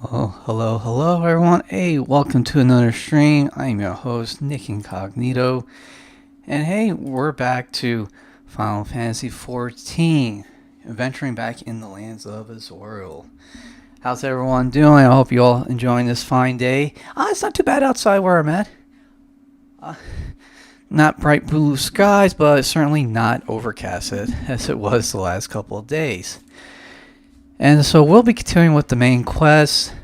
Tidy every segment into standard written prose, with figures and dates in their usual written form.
Oh, hello everyone. Hey, welcome to another stream. I'm your host, Nick Incognito. And hey, we're back to Final Fantasy XIV, venturing back in the lands of Azorial. How's everyone doing? I hope you all enjoying this fine day. It's not too bad outside where I'm at. Uh, Not bright blue skies, but certainly not overcasted as it was the last couple of days. And so we'll be continuing with the main quest.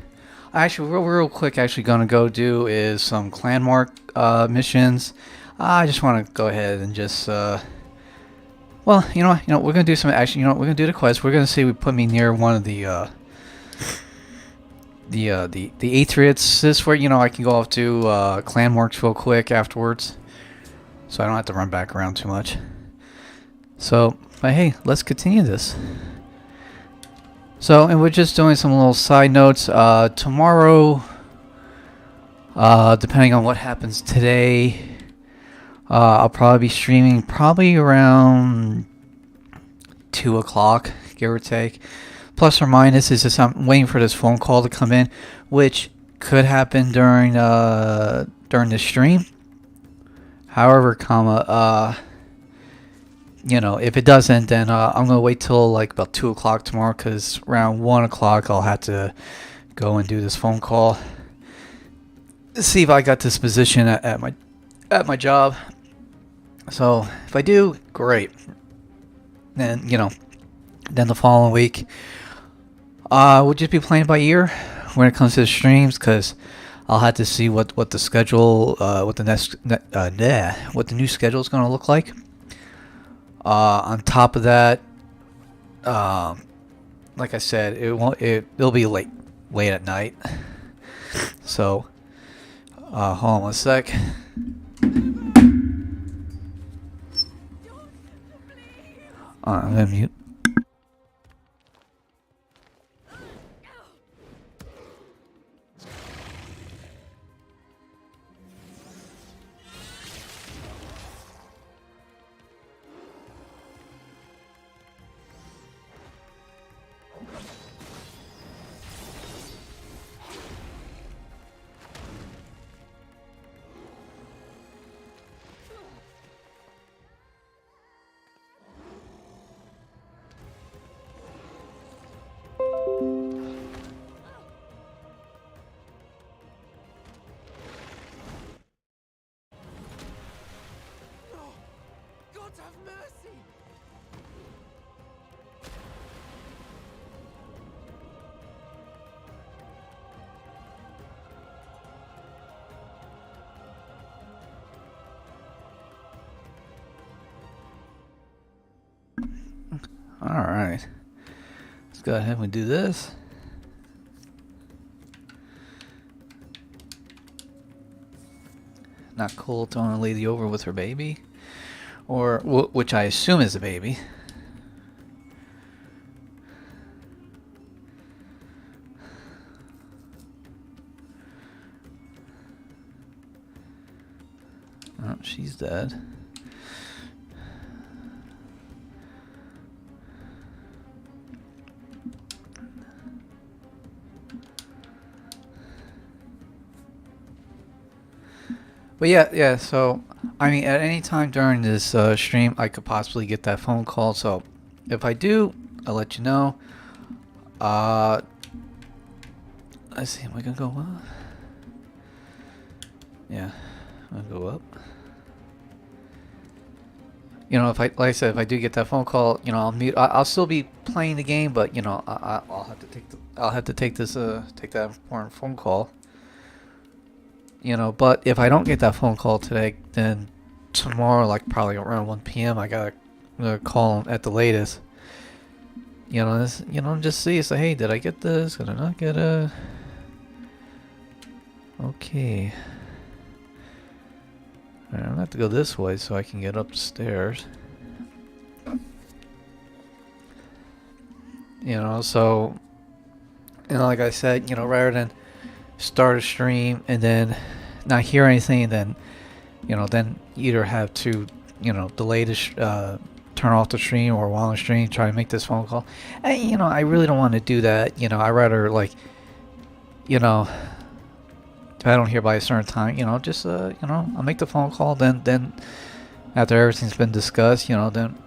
Actually, real quick, going to go do is some clan mark missions. I just want to go ahead and just, we're gonna do some. Actually, we're gonna do the quest. We're gonna see we put me near one of the Aetherids. This where I can go off to clan marks real quick afterwards, so I don't have to run back around too much. So, but hey, let's continue this. So, and we're just doing some little side notes. Tomorrow, depending on what happens today, I'll probably be streaming probably around 2 o'clock, give or take. Plus or minus is just I'm waiting for this phone call to come in, which could happen during the stream. However, if it doesn't, then I'm going to wait till like about 2 o'clock tomorrow, because around 1 o'clock I'll have to go and do this phone call. See if I got this position at my job. So if I do, great. Then, then the following week, we'll just be playing by ear when it comes to the streams, because I'll have to see what the schedule, what the new schedule is going to look like. On top of that, like I said, it'll be late at night. So, hold on one sec. I'm gonna mute. Alright. Let's go ahead and do this. Not cool throwing a lady over with her baby. Or, which I assume is a baby. Oh, she's dead. But yeah, so, I mean, at any time during this stream, I could possibly get that phone call. So, if I do, I'll let you know. Let's see, am I gonna go up? Yeah, I'm gonna go up. Like I said, if I do get that phone call, I'll mute. I'll still be playing the game, but I'll have to take that important phone call. But if I don't get that phone call today, then tomorrow, like probably around 1 p.m., I gotta call at the latest. Just see, say, hey, did I get this? Did I not get it? Okay. Alright, I'm gonna have to go this way so I can get upstairs. So, like I said, rather than start a stream and then not hear anything, then then either have to delay the turn off the stream, or while on the stream try to make this phone call. And I really don't want to do that. I rather like you know, if I don't hear by a certain time, just I'll make the phone call. Then after everything's been discussed, then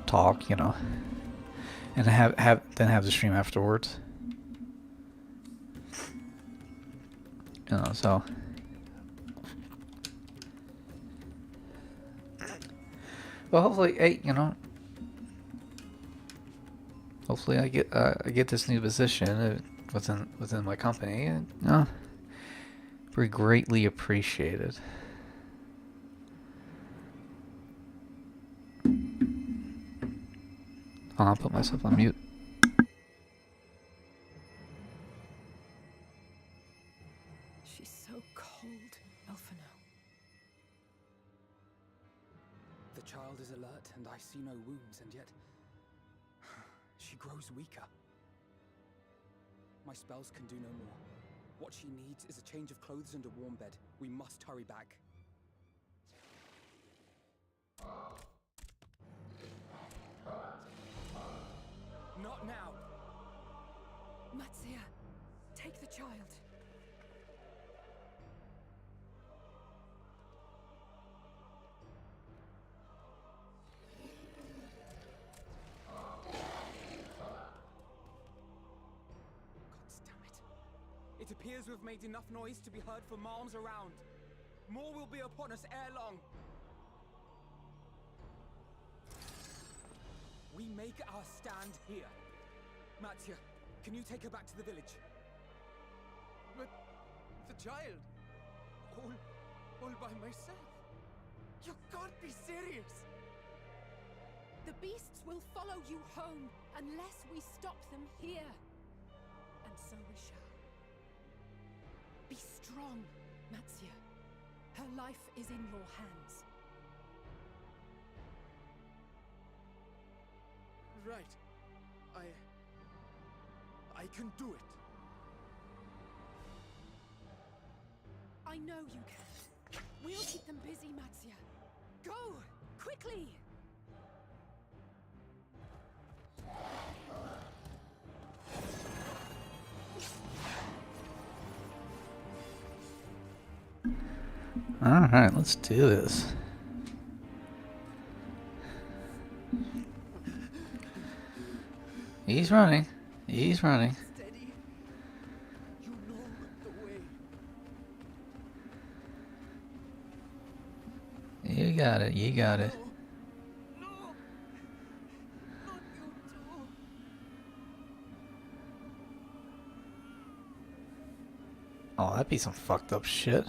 talk, and have the stream afterwards. So. Well, hopefully, hey, hopefully I get this new position within my company, and be greatly appreciated. I'll put myself on mute. She's so cold, Elfino. The child is alert, and I see no wounds, and yet she grows weaker. My spells can do no more. What she needs is a change of clothes and a warm bed. We must hurry back. Not now! Matsia, take the child. It appears we've made enough noise to be heard for miles around. More will be upon us ere long. We make our stand here. Mattia, can you take her back to the village? But the child, all by myself. You can't be serious. The beasts will follow you home unless we stop them here. And so we shall. Be strong, Matsia. Her life is in your hands. Right. I can do it. I know you can. We'll keep them busy, Matsia. Go! Quickly! Alright, let's do this. He's running. He's running. Steady. You know the way. You got it. You got it. No. Not you too. Oh, that'd be some fucked up shit.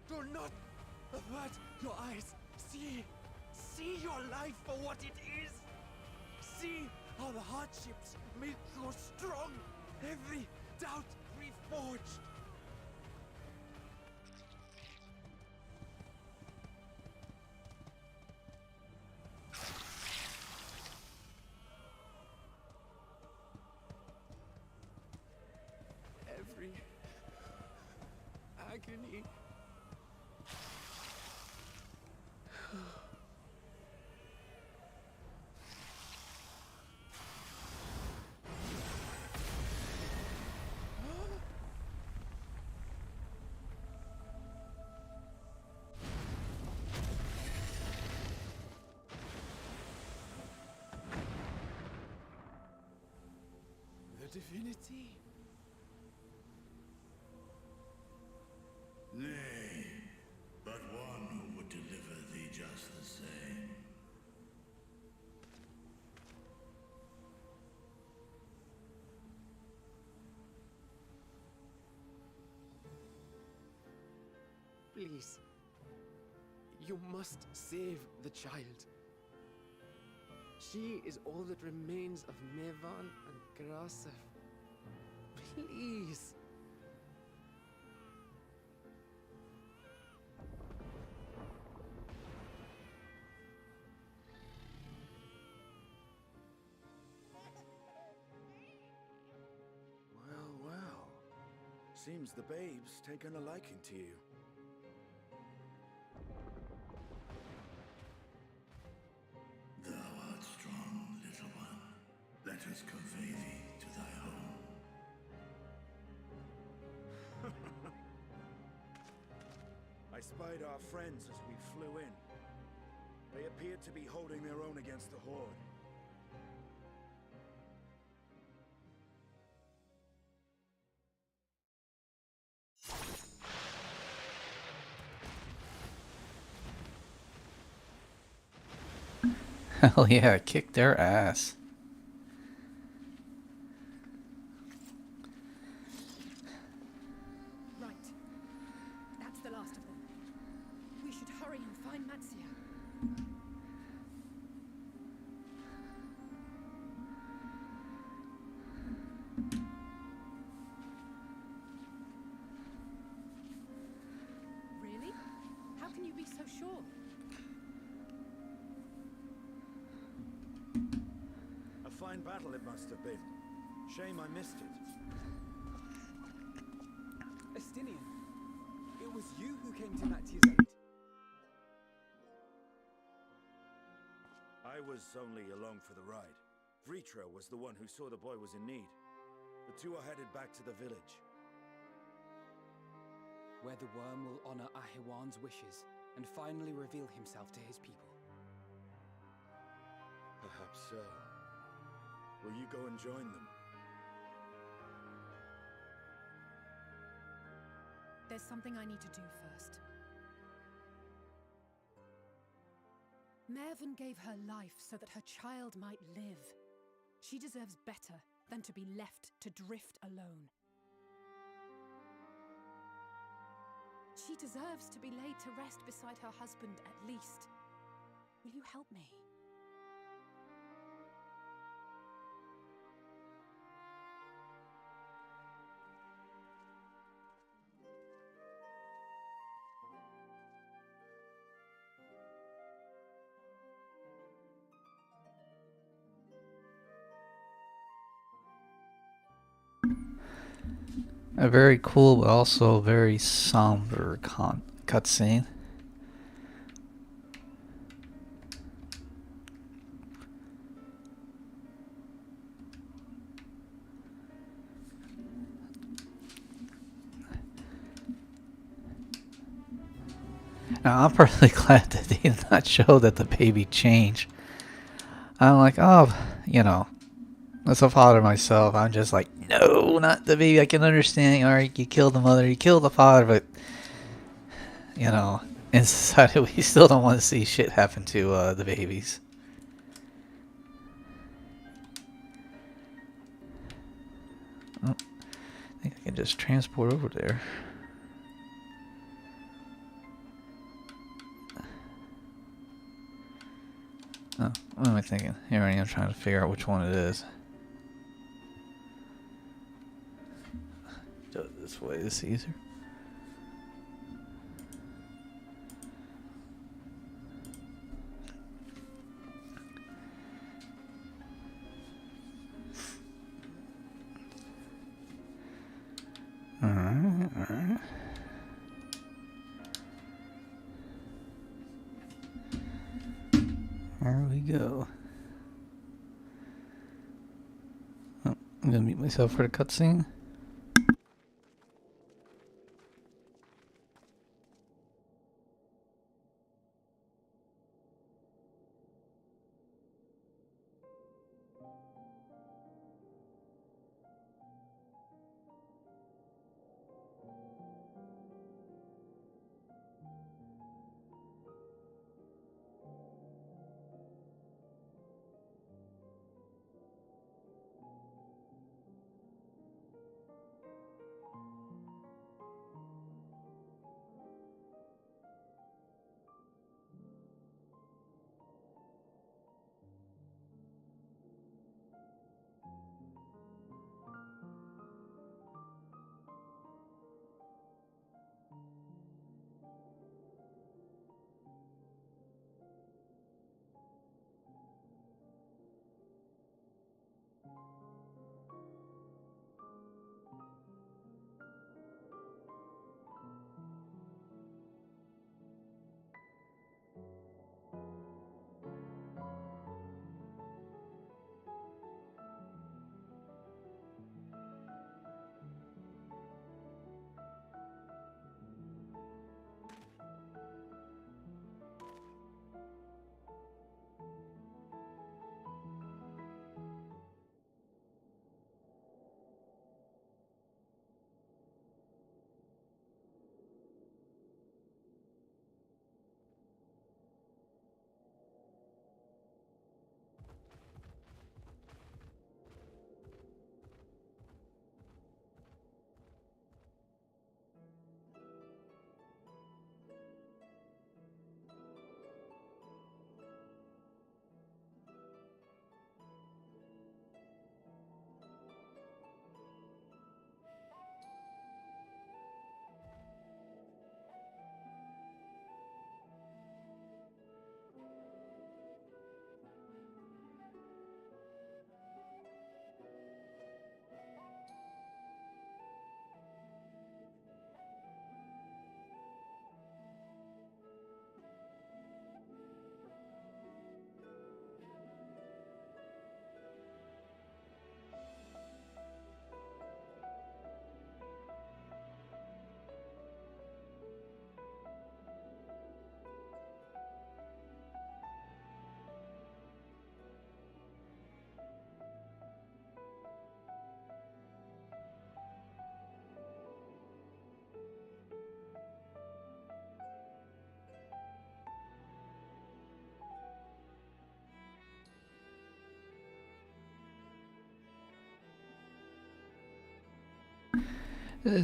Do not avert your eyes. See your life for what it is. See how the hardships make you strong. Every doubt reforged. Every agony. The divinity? Nay, but one who would deliver thee just the same. Please. You must save the child. She is all that remains of Mevan and Grasef. Please. Well, well. Seems the babe's taken a liking to you. Thou art strong, little one. Let us convey thee to thy home. I spied our friends as we flew in. They appeared to be holding their own against the Horde. Hell yeah, kick their ass. Right. That's the last of them. We should hurry and find Matsia. Really? How can you be so sure? A fine battle it must have been. Shame I missed it. Estinian, it was you who came to Matsia's aid. I was only along for the ride. Vritra was the one who saw the boy was in need. The two are headed back to the village. Where the worm will honor Ahiwan's wishes and finally reveal himself to his people. Perhaps so. Will you go and join them? There's something I need to do first. Mervyn gave her life so that her child might live. She deserves better than to be left to drift alone. She deserves to be laid to rest beside her husband at least. Will you help me? A very cool but also very somber cutscene. Now, I'm personally glad that they did not show that the baby changed. I'm like, oh, you know, as a father myself, I'm just like, no, not the baby. I can understand, alright, you killed the mother, you killed the father, but, you know, in society, we still don't want to see shit happen to the babies. Oh, I think I can just transport over there. Oh, what am I thinking? Here I am trying to figure out which one it is. Do it this way, this is easier. Alright, alright. There we go. Oh, I'm gonna mute myself for the cutscene.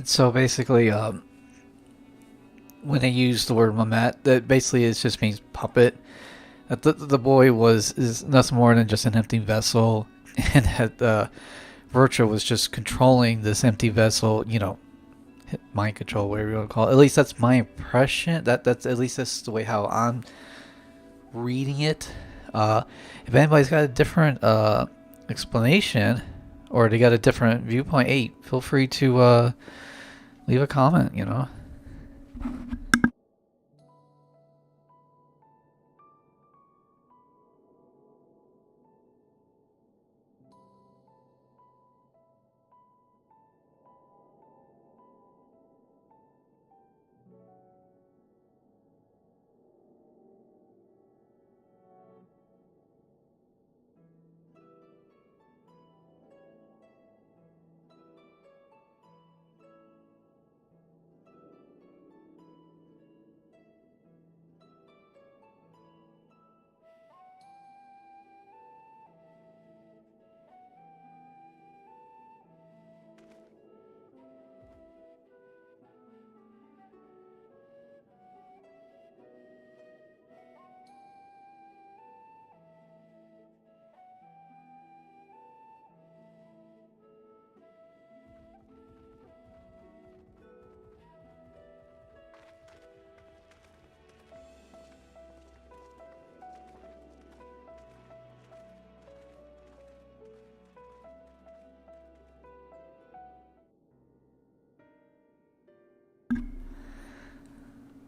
So basically, when they use the word mamet, that basically it just means puppet. That the boy is nothing more than just an empty vessel, and that Virtua was just controlling this empty vessel. Mind control, whatever you want to call it. At least that's my impression. That's at least that's the way how I'm reading it. If anybody's got a different explanation, or they got a different viewpoint, hey, feel free to leave a comment.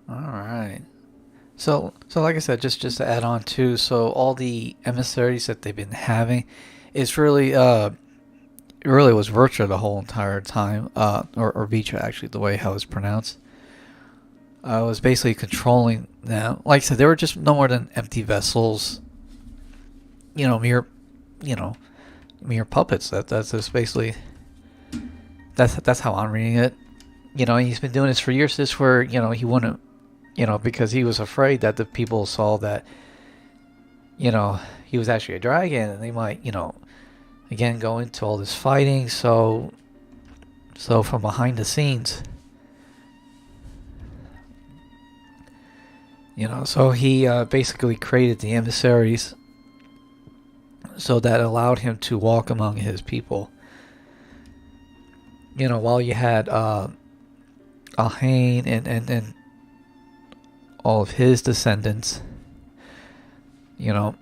All right. So like I said, just to add on too, so all the emissaries that they've been having, it's really it really was Virtua the whole entire time, or Vitra actually, the way how it's pronounced. Was basically controlling them. Like I said, they were just no more than empty vessels. Mere, mere puppets. That's just basically that's how I'm reading it. He's been doing this for years. This where he wouldn't, because he was afraid that the people saw that, he was actually a dragon, and they might, again go into all this fighting. So from behind the scenes, so he basically created the emissaries, so that allowed him to walk among his people. While you had Alhain and all of his descendants, they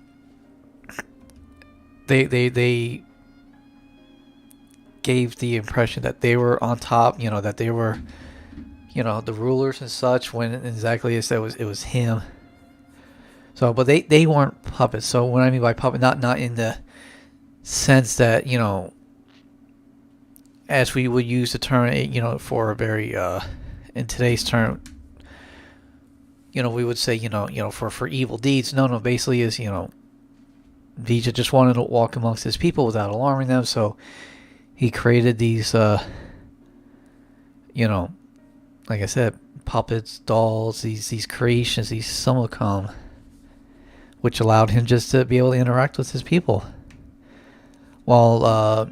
gave the impression that they were on top, that they were, the rulers and such, when exactly it was him. So, but they weren't puppets. So what I mean by puppet, not in the sense that, as we would use the term, for a very, in today's term, we would say, for evil deeds. No, basically is, Vija just wanted to walk amongst his people without alarming them. So he created these, like I said, puppets, dolls, these creations, these simulacrum, which allowed him just to be able to interact with his people. While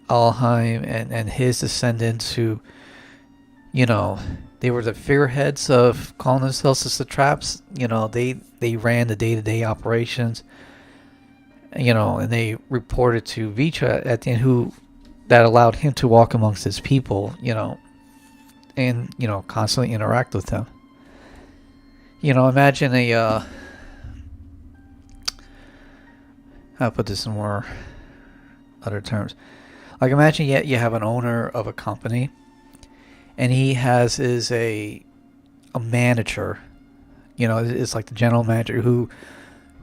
Alheim and his descendants, who, they were the figureheads of calling themselves the satraps. They ran the day-to-day operations. And they reported to Vitra at the end, that allowed him to walk amongst his people, and constantly interact with them. Imagine I'll put this in more other terms. Like, imagine you have an owner of a company, and he is a manager. It's like the general manager who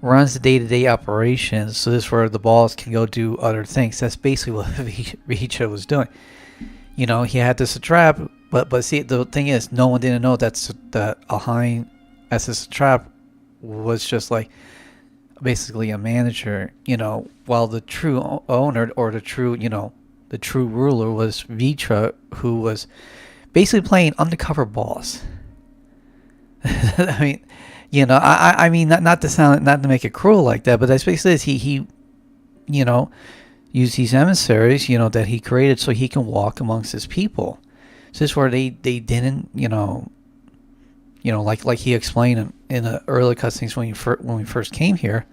runs the day-to-day operations. So this is where the boss can go do other things. That's basically what Vitra was doing. He had this trap, but see, the thing is, no one didn't know that Alhain, as a trap, was just like basically a manager. While the true owner, or the true ruler, was Vitra, who was basically playing undercover boss. I mean, I mean, not to make it cruel like that, but that's basically it. He use these emissaries, that he created so he can walk amongst his people. So this is where they didn't, like he explained in the early cutscenes when we first came here.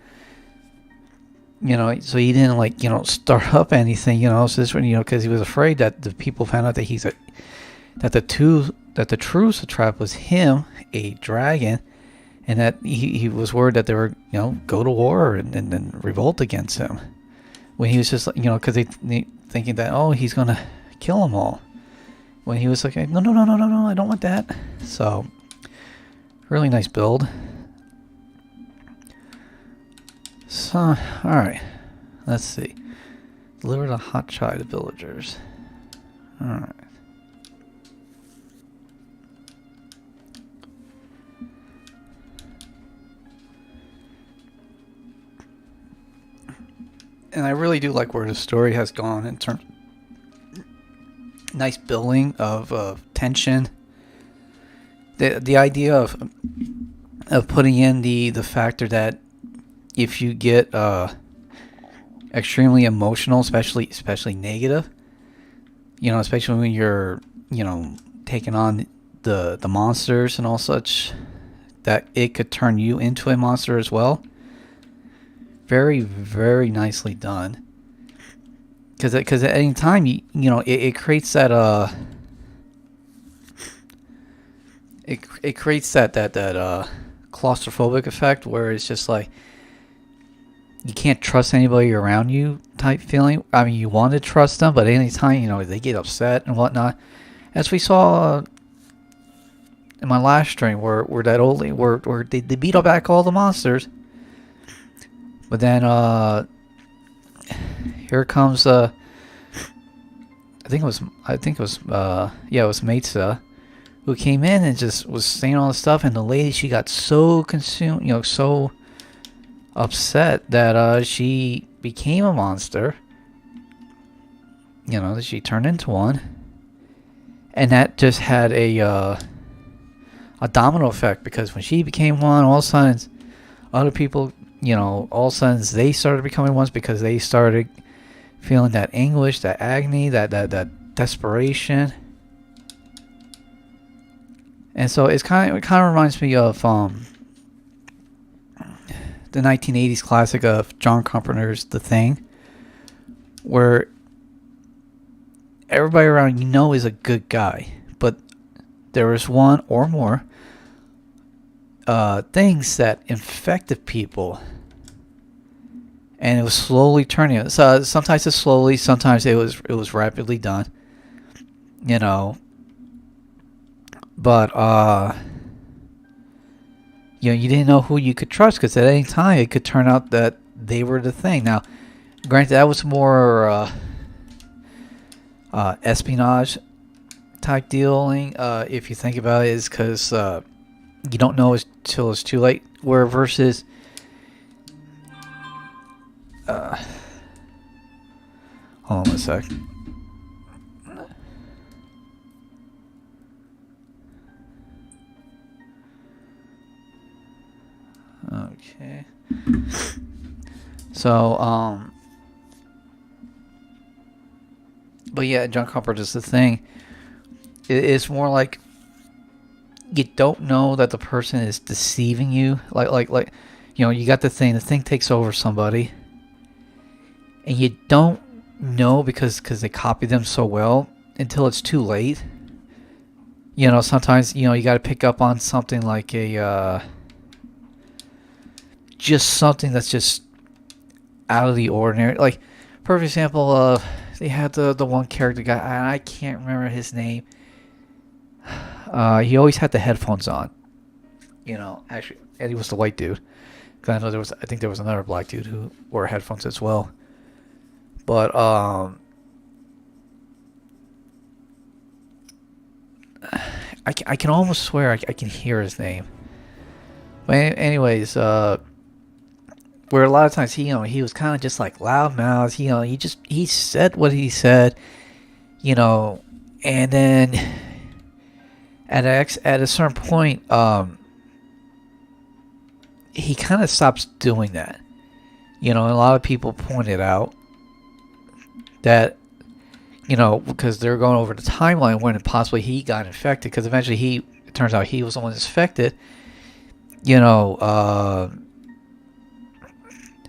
So he didn't start up anything, so this one, because he was afraid that the people found out that that the true Satrap was him, a dragon, and that he was worried that they were, go to war and then revolt against him. When he was just, because they thinking that, oh, he's gonna kill them all. When he was like, no, I don't want that. So, really nice build. So, alright. Let's see. Deliver the hot chai to villagers. Alright. And I really do like where the story has gone in terms. Nice building of tension. The idea of putting in the factor that if you get extremely emotional, especially negative, especially when you're taking on the monsters and all such, that it could turn you into a monster as well. Very, very nicely done. Because at any time it creates that it creates that claustrophobic effect where it's just like you can't trust anybody around you type feeling. I mean, you want to trust them, but anytime they get upset and whatnot, as we saw in my last stream, where they beat up back all the monsters, but then here comes it was Mesa, who came in and just was saying all this stuff, and the lady, she got so consumed, so upset that she became a monster. That she turned into one, and that just had a domino effect, because when she became one, all of a sudden other people, all of a sudden they started becoming ones, because they started feeling that anguish, that agony, that desperation. And so it kind of reminds me of the 1980s classic of John Carpenter's The Thing, where everybody around is a good guy, but there is one or more things that infected people, and it was slowly turning. So sometimes it's slowly, sometimes it was rapidly done, But you didn't know who you could trust, because at any time it could turn out that they were the thing. Now, granted, that was more espionage type dealing. If you think about it, is because you don't know until it's too late. Where versus hold on a sec. Okay. So, but yeah, John Carpenter's The Thing. It's more like you don't know that the person is deceiving you. Like you got the thing takes over somebody, and you don't know because they copy them so well until it's too late. Sometimes you got to pick up on something like just something that's just out of the ordinary. Like, perfect example, they had the one character guy, and I can't remember his name. He always had the headphones on. Actually, Eddie was the white dude. 'Cause I think there was another black dude who wore headphones as well. But I can almost swear I can hear his name. But anyways, where a lot of times he was kind of just like loudmouth. He said what he said, and then at a certain point, he kind of stops doing that. A lot of people pointed out that, because they're going over the timeline when possibly he got infected, because eventually it turns out he was the one that's infected, and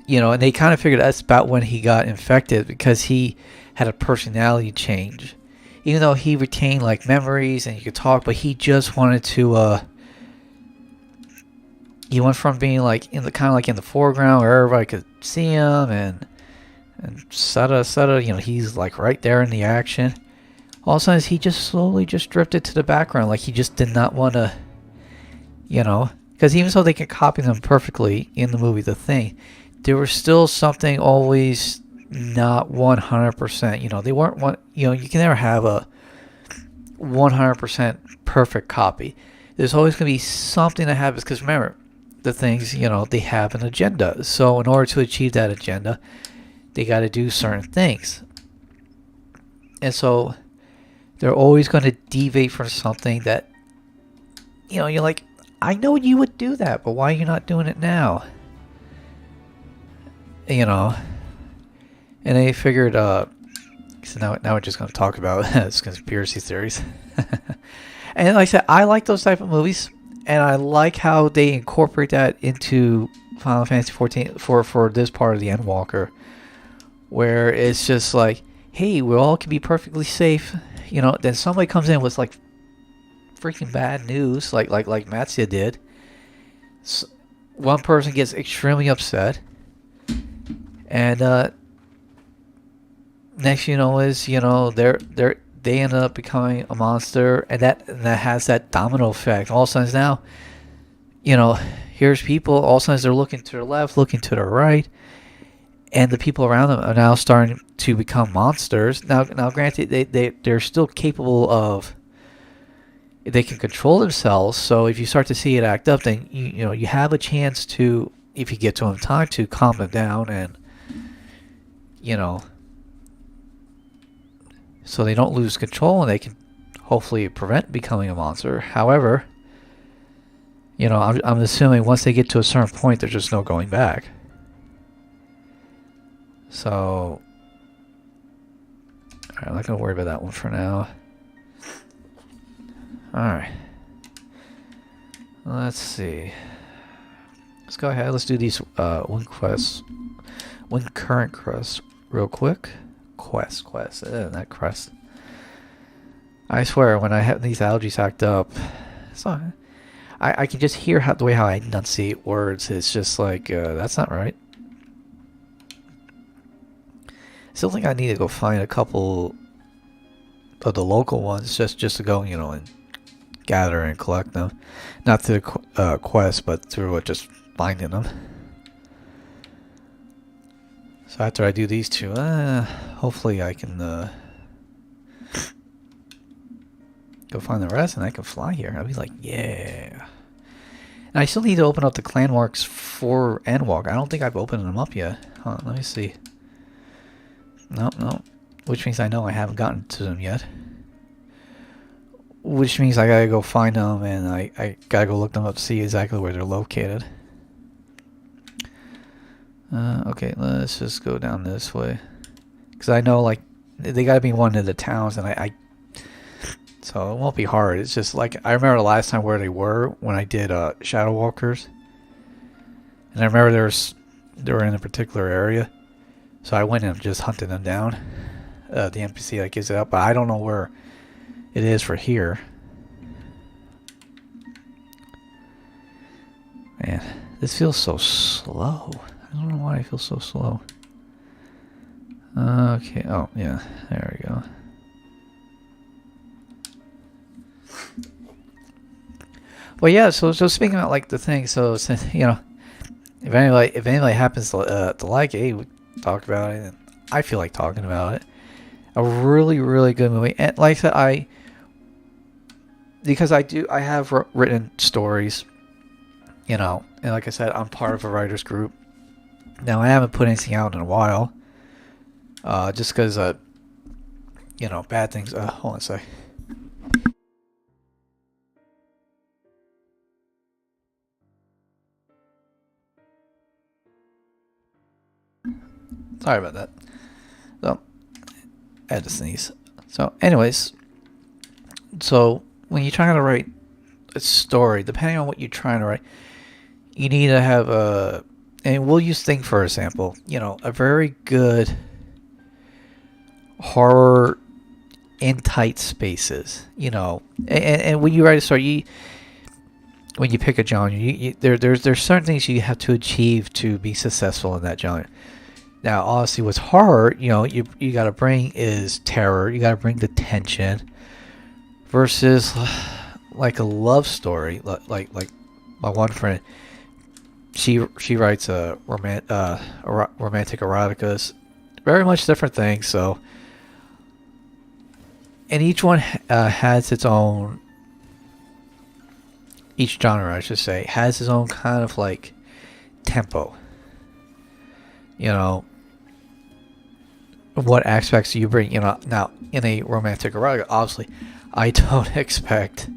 they kind of figured that's about when he got infected because he had a personality change. Even though he retained like memories and he could talk, but he just wanted to, he went from being like in the kind of like in the foreground where everybody could see him and Sutter, he's like right there in the action. All of a sudden, he just slowly just drifted to the background, like he just did not want to, because even though they could copy them perfectly in the movie The Thing, there was still something always not 100%. They weren't one. You can never have a 100% perfect copy. There's always going to be something that happens, because remember, the things, they have an agenda. So in order to achieve that agenda, they got to do certain things. And so they're always going to deviate from something that, you're like, I know you would do that, but why are you not doing it now? And they figured, so now we're just going to talk about conspiracy theories. And like I said, I like those type of movies, and I like how they incorporate that into Final Fantasy XIV for this part of the Endwalker, where it's just like, hey, we all can be perfectly safe, then somebody comes in with like freaking bad news, like Matsuya did. One person gets extremely upset, and next they end up becoming a monster, and that has that domino effect. All of a sudden now, here's people, all of a sudden they're looking to the left, looking to the right, and the people around them are now starting to become monsters. Now granted, they're still capable of, they can control themselves, so if you start to see it act up, then you have a chance to, if you get to them in time, to calm them down and so they don't lose control, and they can hopefully prevent becoming a monster. However, I'm assuming once they get to a certain point, there's just no going back. So, alright, I'm not going to worry about that one for now. Alright. Let's see. Let's go ahead. Let's do these one current quest real quick. Quest. Not crest. I swear, when I have these allergies act up, so I can just hear the way how I enunciate words. It's just like, that's not right. Still think I need to go find a couple of the local ones just to go, and gather and collect them. Not through the quest, but through just finding them. So after I do these two, hopefully I can go find the rest, and I can fly here. I'll be like, yeah. And I still need to open up the clan marks for Endwalker. I don't think I've opened them up yet. Hold on, let me see. No. Which means I know I haven't gotten to them yet. Which means I gotta go find them, and I gotta go look them up to see exactly where they're located. Okay, let's just go down this way. Because I know, like, they gotta be in one of the towns, and so it won't be hard. It's just, like, I remember the last time where they were when I did Shadow Walkers. And I remember they were in a particular area. So I went and just hunted them down. The NPC that gives it up, but I don't know where it is for here. Man, this feels so slow. I don't know why I feel so slow. Okay, oh yeah, there we go. Well, yeah, so speaking about like the thing, so since, if anybody happens to like it, hey, we talk about it, and I feel like talking about it. A really, really good movie, and like I said, I have written stories, and like I said, I'm part of a writers group. Now I haven't put anything out in a while, just because bad things. Hold on a sec. Sorry about that. So, edits these. So, anyways, so when you're trying to write a story, depending on what you're trying to write, you need to have a, and we'll use Thing for example, you know, a very good horror in tight spaces, you know, and when you write a story, when you pick a genre, there's certain things you have to achieve to be successful in that genre. Now, obviously, with horror, you know, you got to bring is terror. You got to bring the tension, versus like a love story, like my one friend. She writes romantic eroticas, very much different things. So, and each one has its own. Each genre, I should say, has its own kind of like tempo. You know, what aspects do you bring? You know, now in a romantic erotica, obviously, I don't expect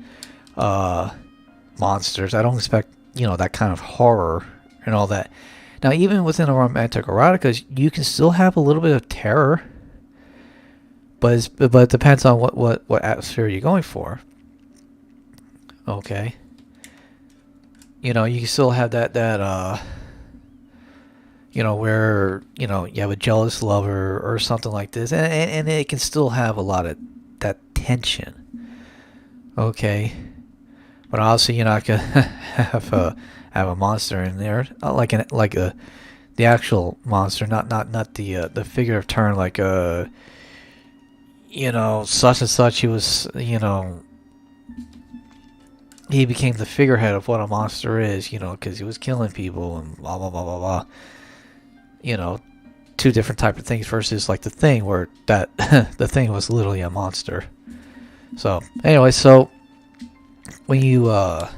monsters. I don't expect, you know, that kind of horror and all that. Now, even within a romantic erotica, you can still have a little bit of terror, but it depends on what atmosphere you're going for. Okay. You know, you can still have that you know, where, you know, you have a jealous lover or something like this, and it can still have a lot of that tension. Okay, but obviously you're not gonna have a monster in there, like the actual monster, not the figurative term, like you know, such and such. He was, you know, he became the figurehead of what a monster is, you know, because he was killing people and blah blah blah blah blah. You know, two different type of things versus like the Thing, where that the Thing was literally a monster. So anyway, so when you have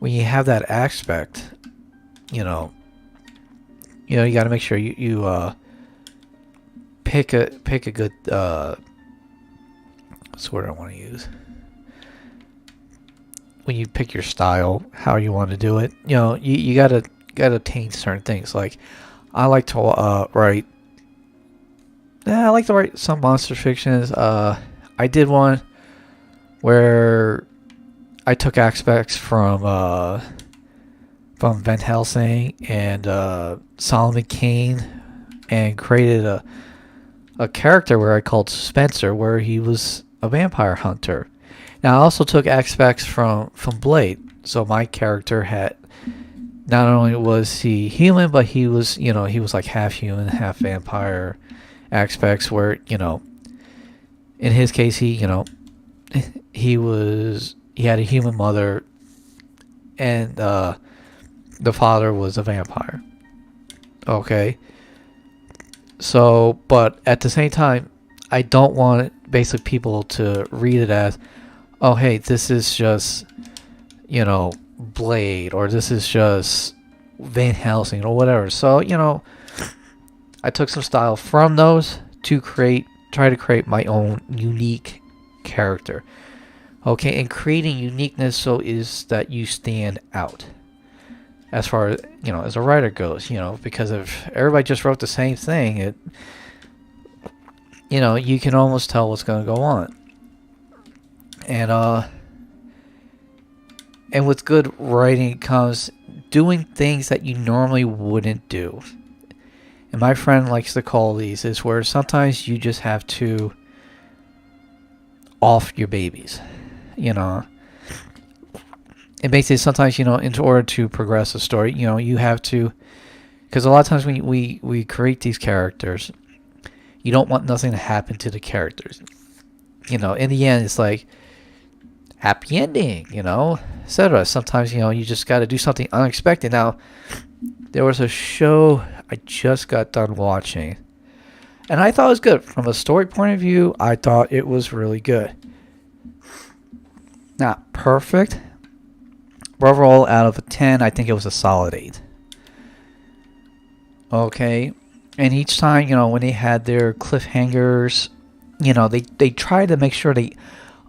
that aspect, you know, you got to make sure you pick a good what's the word I want to use. When you pick your style, how you want to do it, you know, you gotta attain certain things. Like, I like to write. I like to write some monster fictions. I did one where I took aspects from Van Helsing and Solomon Kane, and created a character where I called Spencer, where he was a vampire hunter. Now, I also took aspects from Blade. So my character had, not only was he human, but he was, you know, he was like half human, half vampire aspects, where, you know, in his case, he had a human mother, and the father was a vampire. Okay. So, but at the same time, I don't want basically people to read it as, oh, hey, this is just, you know, Blade, or this is just Van Helsing, or whatever. So, you know, I took some style from those to try to create my own unique character. Okay, and creating uniqueness so is that you stand out. As far as, you know, as a writer goes, you know, because if everybody just wrote the same thing, it, you know, you can almost tell what's going to go on. And with good writing comes doing things that you normally wouldn't do. And my friend likes to call these is where sometimes you just have to off your babies, you know. And basically sometimes, you know, in order to progress a story, you know, you have to, because a lot of times when we create these characters, you don't want nothing to happen to the characters. You know, in the end, it's like, happy ending, you know, etc. Sometimes, you know, you just got to do something unexpected. Now, there was a show I just got done watching, and I thought it was good. From a story point of view, I thought it was really good. Not perfect. Overall, out of a 10, I think it was a solid 8. Okay. And each time, you know, when they had their cliffhangers, you know, they tried to make sure they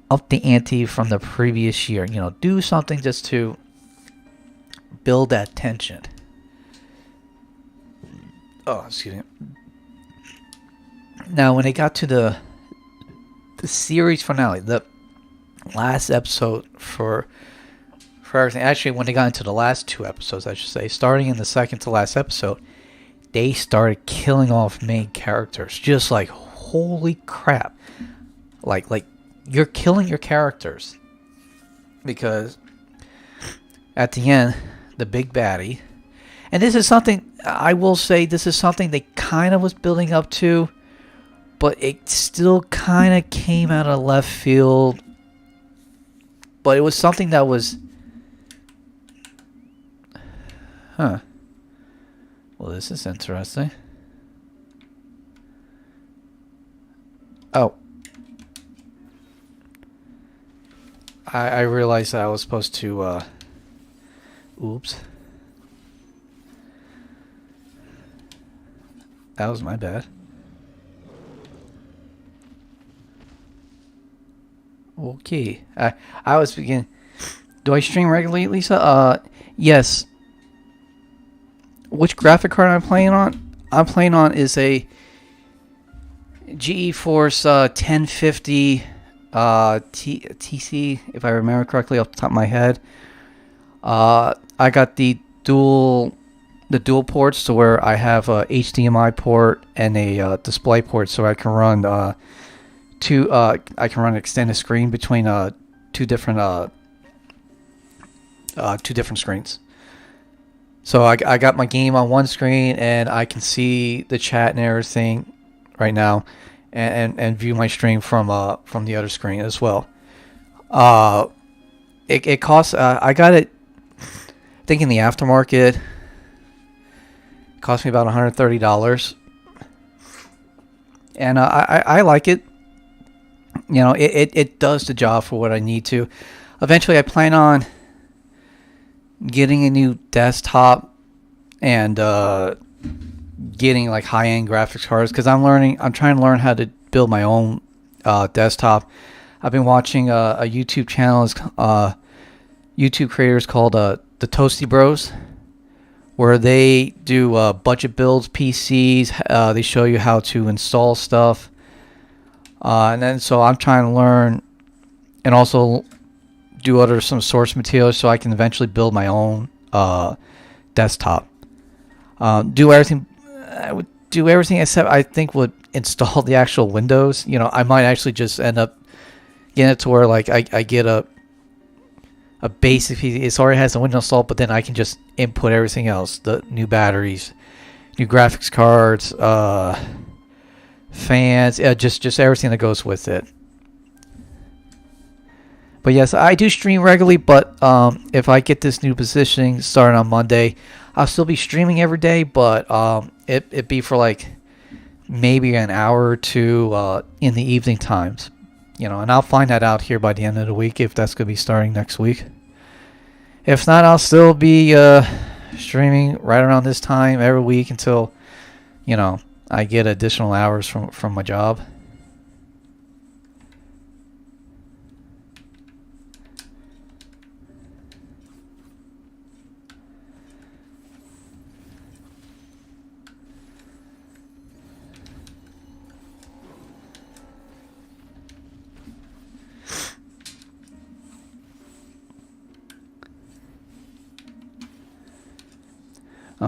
up the ante from the previous year. You know, do something just to build that tension. Oh, excuse me. Now, when they got to the series finale, the last episode for everything. Actually, when they got into the last 2 episodes, I should say, starting in the second to last episode, they started killing off main characters. Just like, holy crap. Like you're killing your characters. Because at the end, the big baddie, and this is something, I will say, this is something they kind of was building up to, but it still kind of came out of left field. But it was something that was... Huh. Well, this is interesting. Oh. I realized that I was supposed to, oops. That was my bad. Okay. I was beginning... Do I stream regularly, Lisa? Yes. Which graphic card I'm playing on? I'm playing on is a GeForce 1050 TC, if I remember correctly off the top of my head. I got the dual ports to where I have a HDMI port and a display port, so I can run I can run extended screen between two different screens. So I got my game on one screen, and I can see the chat and everything right now, and view my stream from the other screen as well. It costs. I got it, I think in the aftermarket. It cost me about $130, and I like it. You know, it does the job for what I need to. Eventually, I plan on getting a new desktop and getting like high-end graphics cards, because I'm trying to learn how to build my own desktop. I've been watching a YouTube channel, YouTube creators called the Toasty Bros, where they do budget builds, PCs. They show you how to install stuff, and then so I'm trying to learn and also do some source materials so I can eventually build my own desktop. Do everything. I would do everything except I think would install the actual Windows. You know, I might actually just end up getting it to where like I get a basic PC. It already has the Windows installed, but then I can just input everything else: the new batteries, new graphics cards, fans, just everything that goes with it. But yes, I do stream regularly, but if I get this new positioning starting on Monday, I'll still be streaming every day, but it'd be for like maybe an hour or two in the evening times. You know, and I'll find that out here by the end of the week if that's going to be starting next week. If not, I'll still be streaming right around this time every week until, you know, I get additional hours from my job.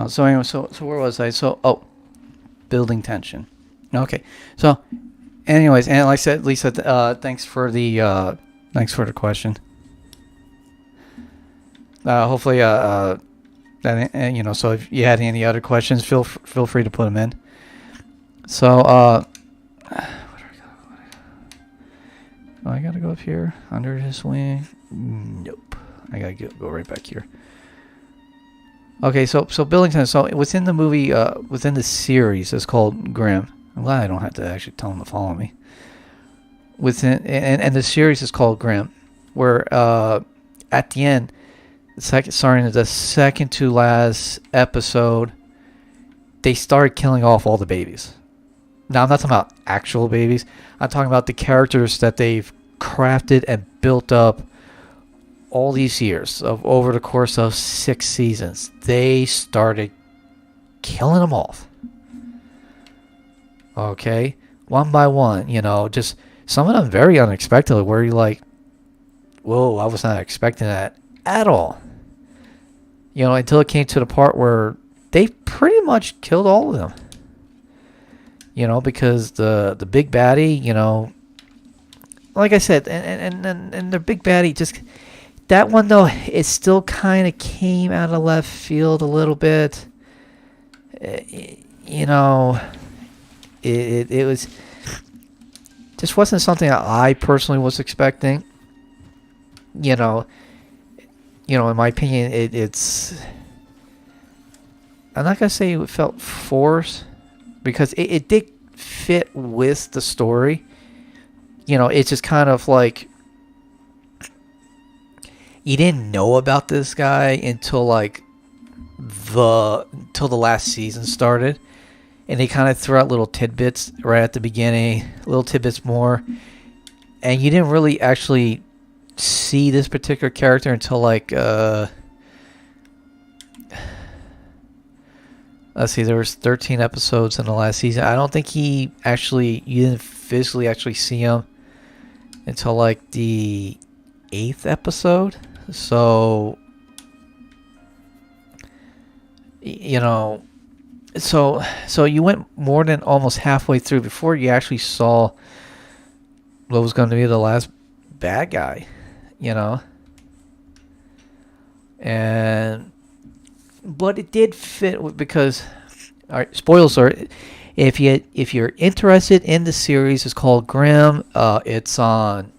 So anyway, so where was I? So, building tension. Okay. So, anyways, and like I said, Lisa, thanks for the question. Hopefully, that, you know, so if you had any other questions, feel free to put them in. So, where do I go? Oh, I gotta go up here under his wing. Nope. I gotta go right back here. Okay, so Billington. So within the movie, within the series, it's called Grimm. I'm glad I don't have to actually tell him to follow me. And the series is called Grimm, where at the end, starting the second to last episode, they started killing off all the babies. Now I'm not talking about actual babies. I'm talking about the characters that they've crafted and built up all these years of over the course of 6 seasons. They started killing them off. Okay, one by one, just some of them very unexpectedly, where you're like, whoa, I was not expecting that at all. Until it came to the part where they pretty much killed all of them. Because the big baddie, like I said, and the big baddie just, that one though, it still kind of came out of left field a little bit. It was just wasn't something that I personally was expecting. In my opinion, it's. I'm not gonna say it felt forced, because it did fit with the story. It's just kind of like you didn't know about this guy until the last season started, and they kind of threw out little tidbits right at the beginning, little tidbits more, and you didn't really actually see this particular character until let's see, there was 13 episodes in the last season. I don't think you didn't physically actually see him until the 8th episode. So, so you went more than almost halfway through before you actually saw what was going to be the last bad guy, but it did fit because, all right, spoilers are, if you're interested in the series, it's called Grimm. It's on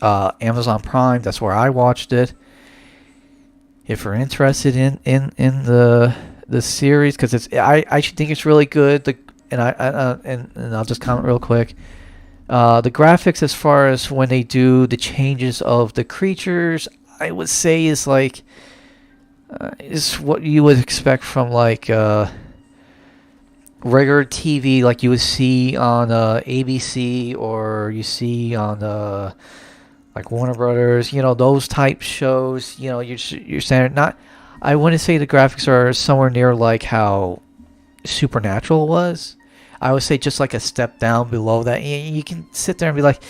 Amazon Prime. That's where I watched it. If you're interested in the series, because I think it's really good. And I'll just comment real quick. The graphics, as far as when they do the changes of the creatures, I would say is is what you would expect from regular TV, like you would see on ABC, or you see on Warner Brothers, those type shows. You're standard. Not, I wouldn't say the graphics are somewhere near how Supernatural was. I would say just a step down below that. You can sit there and be like,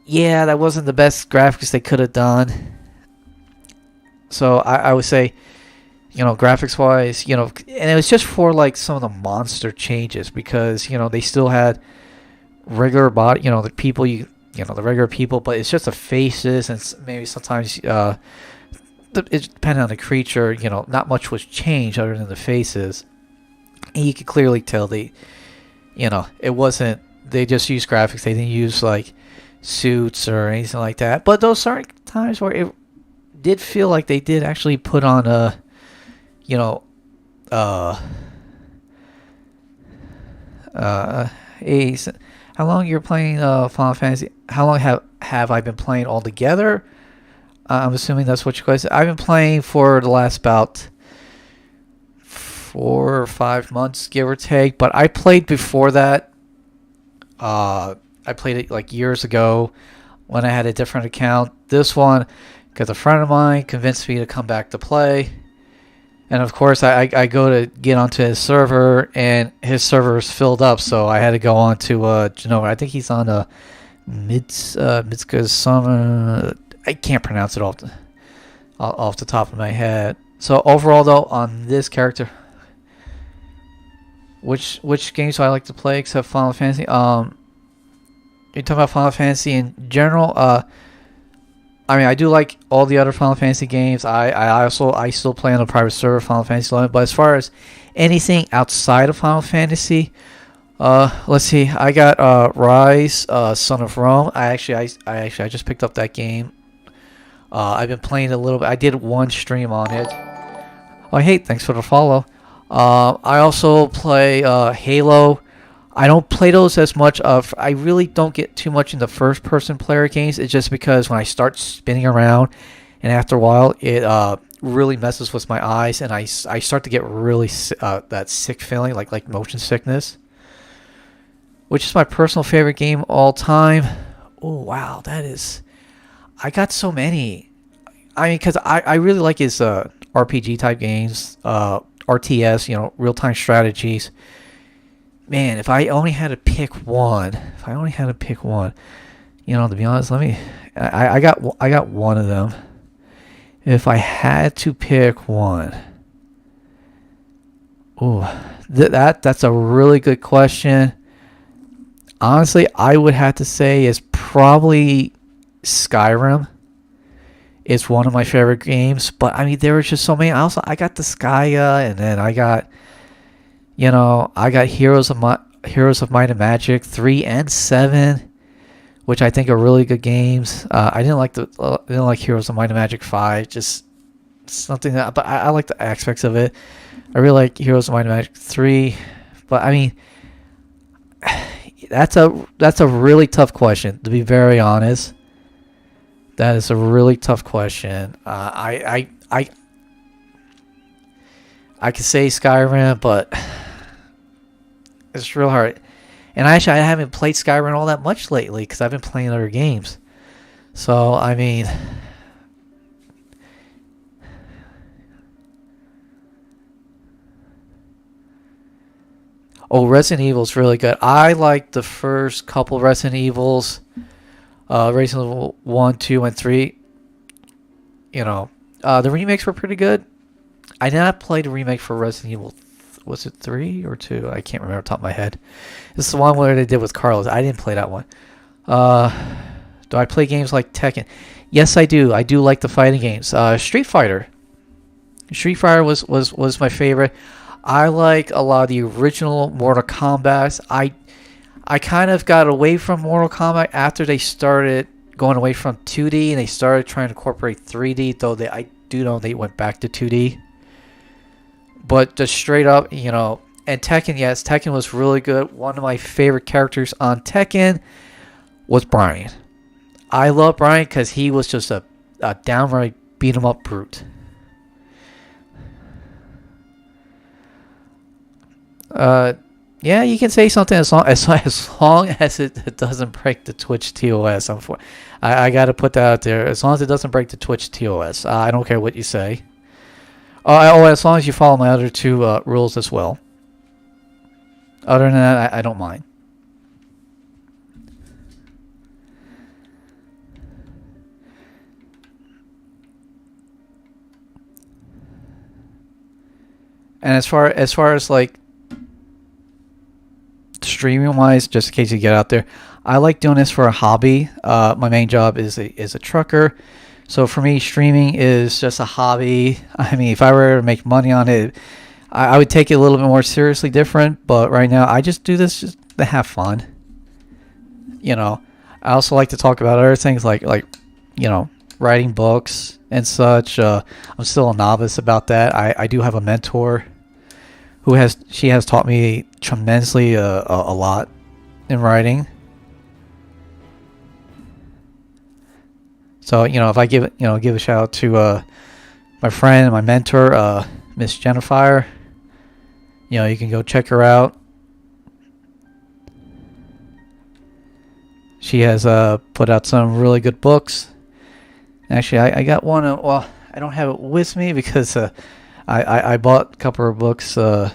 yeah, that wasn't the best graphics they could have done. So I would say, graphics wise, and it was just for some of the monster changes, because they still had regular body, the people the regular people, but it's just the faces, and maybe sometimes it depending on the creature, not much was changed other than the faces, and you could clearly tell it wasn't, they just used graphics, they didn't use suits or anything like that. But those certain times where it did feel like they did actually put on how long you're playing Final Fantasy? How long have I been playing altogether? I'm assuming that's what you guys. I've been playing for the last about 4 or 5 months, give or take. But I played before that. I played it years ago when I had a different account. This one, because a friend of mine convinced me to come back to play. And of course, I go to get onto his server, and his server is filled up, so I had to go on to Genova. I think he's on Mitsuka's Summer. I can't pronounce it off the top of my head. So overall, though, on this character, which games do I like to play except Final Fantasy? You're talking about Final Fantasy in general. I mean, I do like all the other Final Fantasy games. I still play on a private server, Final Fantasy 11. But as far as anything outside of Final Fantasy, let's see. I got Rise, Son of Rome. I just picked up that game. I've been playing a little bit. I did one stream on it. Oh, hey, thanks for the follow. I also play Halo. I don't play those as much. I really don't get too much into first-person player games. It's just because when I start spinning around, and after a while, it really messes with my eyes, and I start to get really that sick feeling, like motion sickness. Which is my personal favorite game all time. Oh wow, that is. I got so many. I mean, because I really like his RPG type games, RTS, real-time strategies. man, if I only had to pick one, to be honest, I got one of them. If I had to pick one, ooh, that's a really good question. Honestly, I would have to say it's probably Skyrim. It's one of my favorite games, but I mean there were just so many. I got the Skya, and then I got Heroes of Might and Magic 3 and 7, which I think are really good games. I didn't like Heroes of Might and Magic 5, just something that, but I like the aspects of it. I really like Heroes of Might and Magic 3, but I mean that's a really tough question, to be very honest. That is a really tough question. I could say Skyrim, but it's real hard. And I haven't played Skyrim all that much lately because I've been playing other games. So I mean, oh, Resident Evil's really good. I like the first couple Resident Evils, Resident Evil 1, 2, and 3. The remakes were pretty good. I did not play the remake for Resident Evil. Was it 3 or 2? I can't remember off the top of my head. This is the one where they did with Carlos. I didn't play that one. Do I play games like Tekken? Yes, I do. I do like the fighting games. Street Fighter. Street Fighter was my favorite. I like a lot of the original Mortal Kombat. I kind of got away from Mortal Kombat after they started going away from 2D and they started trying to incorporate 3D, though I do know they went back to 2D. But just straight up, and Tekken, yes, Tekken was really good. One of my favorite characters on Tekken was Brian. I love Brian because he was just a downright beat 'em up brute. Yeah, you can say something as long as it doesn't break the Twitch TOS. I got to put that out there. As long as it doesn't break the Twitch TOS, I don't care what you say. As long as you follow my other two rules as well. Other than that, I don't mind. And as far as like streaming wise, just in case you get out there, I like doing this for a hobby. My main job is a trucker. So for me, streaming is just a hobby. I mean, if I were to make money on it, I would take it a little bit more seriously different. But right now, I just do this just to have fun. I also like to talk about other things like writing books and such. I'm still a novice about that. I do have a mentor she has taught me tremendously a lot in writing. So, if I give a shout out to my friend and my mentor, Miss Jennifer, you can go check her out. She has put out some really good books. Actually, I got one. Well, I don't have it with me because I bought a couple of books for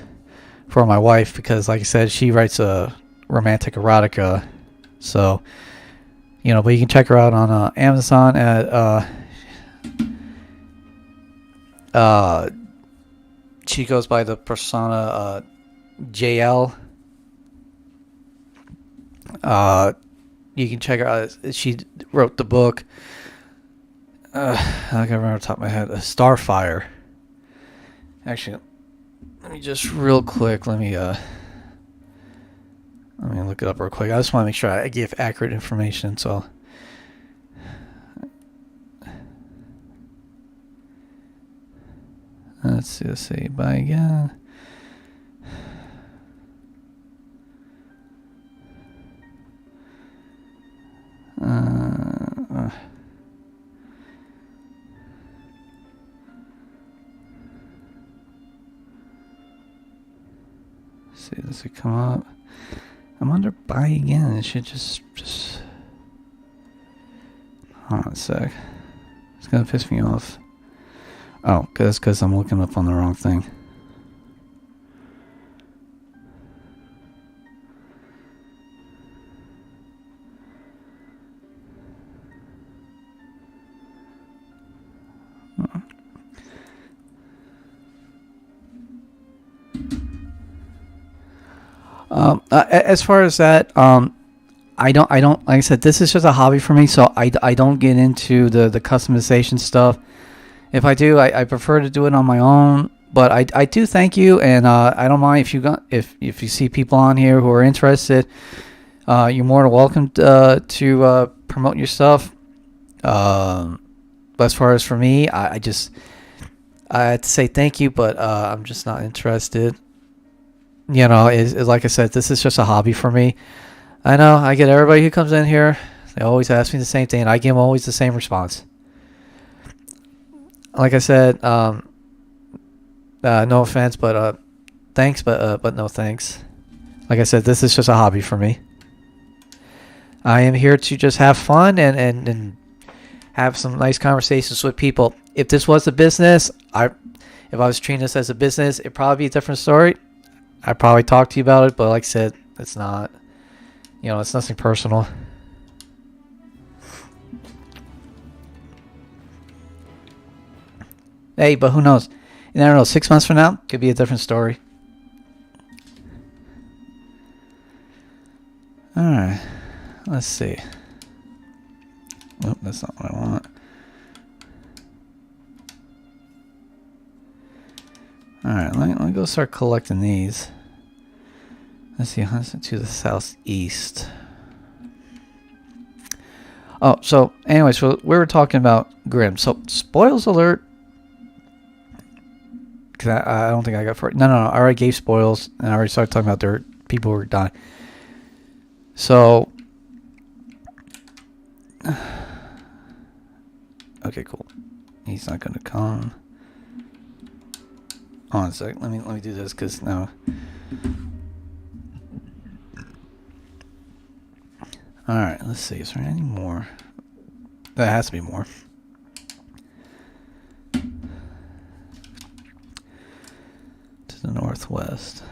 my wife because, like I said, she writes romantic erotica. So, but you can check her out on Amazon at she goes by the persona JL. You can check her out. She wrote the book. I can't remember off the top of my head. Starfire. Actually, let me just real quick. Let me look it up real quick. I just want to make sure I give accurate information. So, let's see. Bye again. See, does it come up? I'm under buy again. It should just hold on a sec. It's gonna piss me off. Oh, because I'm looking up on the wrong thing. As far as that, I don't, like I said, this is just a hobby for me, so I don't get into the customization stuff. If I do, I prefer to do it on my own. But I do thank you, and I don't mind if you see people on here who are interested. You're more than welcome to promote your stuff. But as far as for me, I had to say thank you, but I'm just not interested. Like I said, this is just a hobby for me. I know I get everybody who comes in here. They always ask me the same thing, and I give them always the same response. Like I said, no offense, but thanks, but no thanks. Like I said, this is just a hobby for me. I am here to just have fun and have some nice conversations with people. If this was a business, if I was treating this as a business, it'd probably be a different story. I'd probably talk to you about it, but like I said, it's not. It's nothing personal. Hey, but who knows? You never know. 6 months from now, could be a different story. Alright. Let's see. Oh, that's not what I want. Alright, let me go start collecting these. Let's see, to the southeast. Oh, so anyway, so we were talking about Grimm. So, spoils alert. Because I don't think I got for it. No. I already gave spoils, and I already started talking about their people who were dying. So, okay, cool. He's not gonna come. Hold on a sec. Let me do this because now. All right, let's see. Is there any more? There has to be more. To the northwest.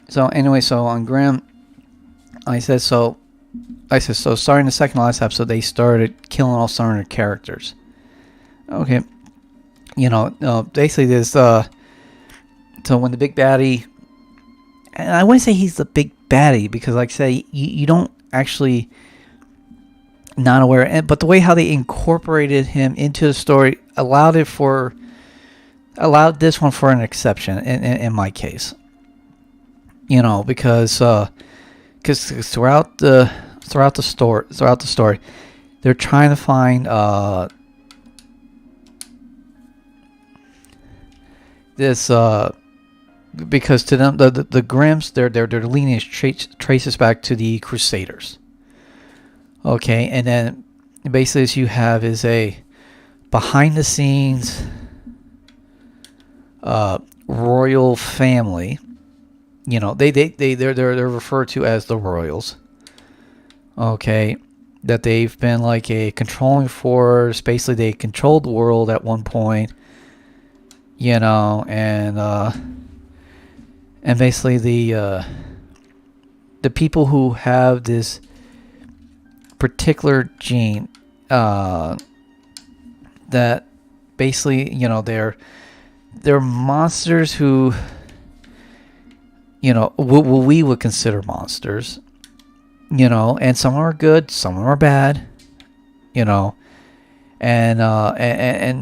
So anyway, so on Grimm, I said so starting the second last episode, they started killing all some of their characters. Okay. Basically this, so when the big baddie, and I wouldn't say he's the big baddie, because like I say, you don't actually not aware, but the way how they incorporated him into the story allowed this one for an exception in my case. Because throughout the story, they're trying to find this because to them the Grimms their lineage traces back to the Crusaders. Okay, and then basically what you have is a behind the scenes royal family. They're referred to as the Royals. Okay, that they've been like a controlling force. Basically, they controlled the world at one point. And basically the people who have this particular gene, that basically they're monsters who. What we would consider monsters, and some are good, some are bad, and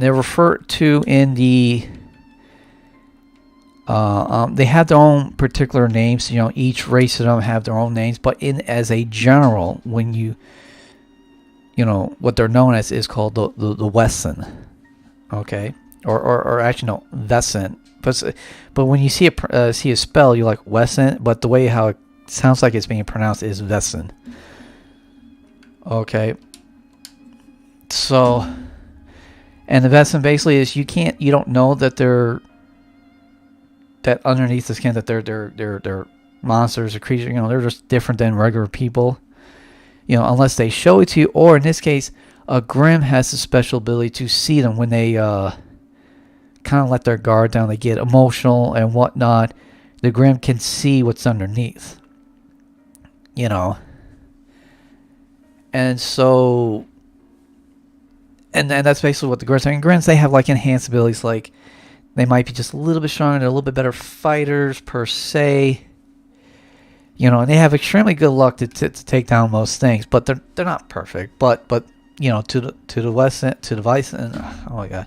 they're referred to in the, they have their own particular names, each race of them have their own names, but as a general, when what they're known as is called the Wesson, okay, or actually no, Vesson. But when you see a spell, you're like Wesson. But the way how it sounds like it's being pronounced is Vesson. Okay. So, and the Vesson basically is you don't know that that underneath the skin that they're monsters or creatures. They're just different than regular people. Unless they show it to you, or in this case, a Grimm has a special ability to see them when they kind of let their guard down, they get emotional and whatnot. The Grimm can see what's underneath, and so and that's basically what the Grimms are. And Grimms, they have like enhanced abilities, like they might be just a little bit stronger, they're a little bit better fighters per se. You know, and they have extremely good luck to take down most things, but they're not perfect. But you know, to the West end, to the Vice end, oh my god,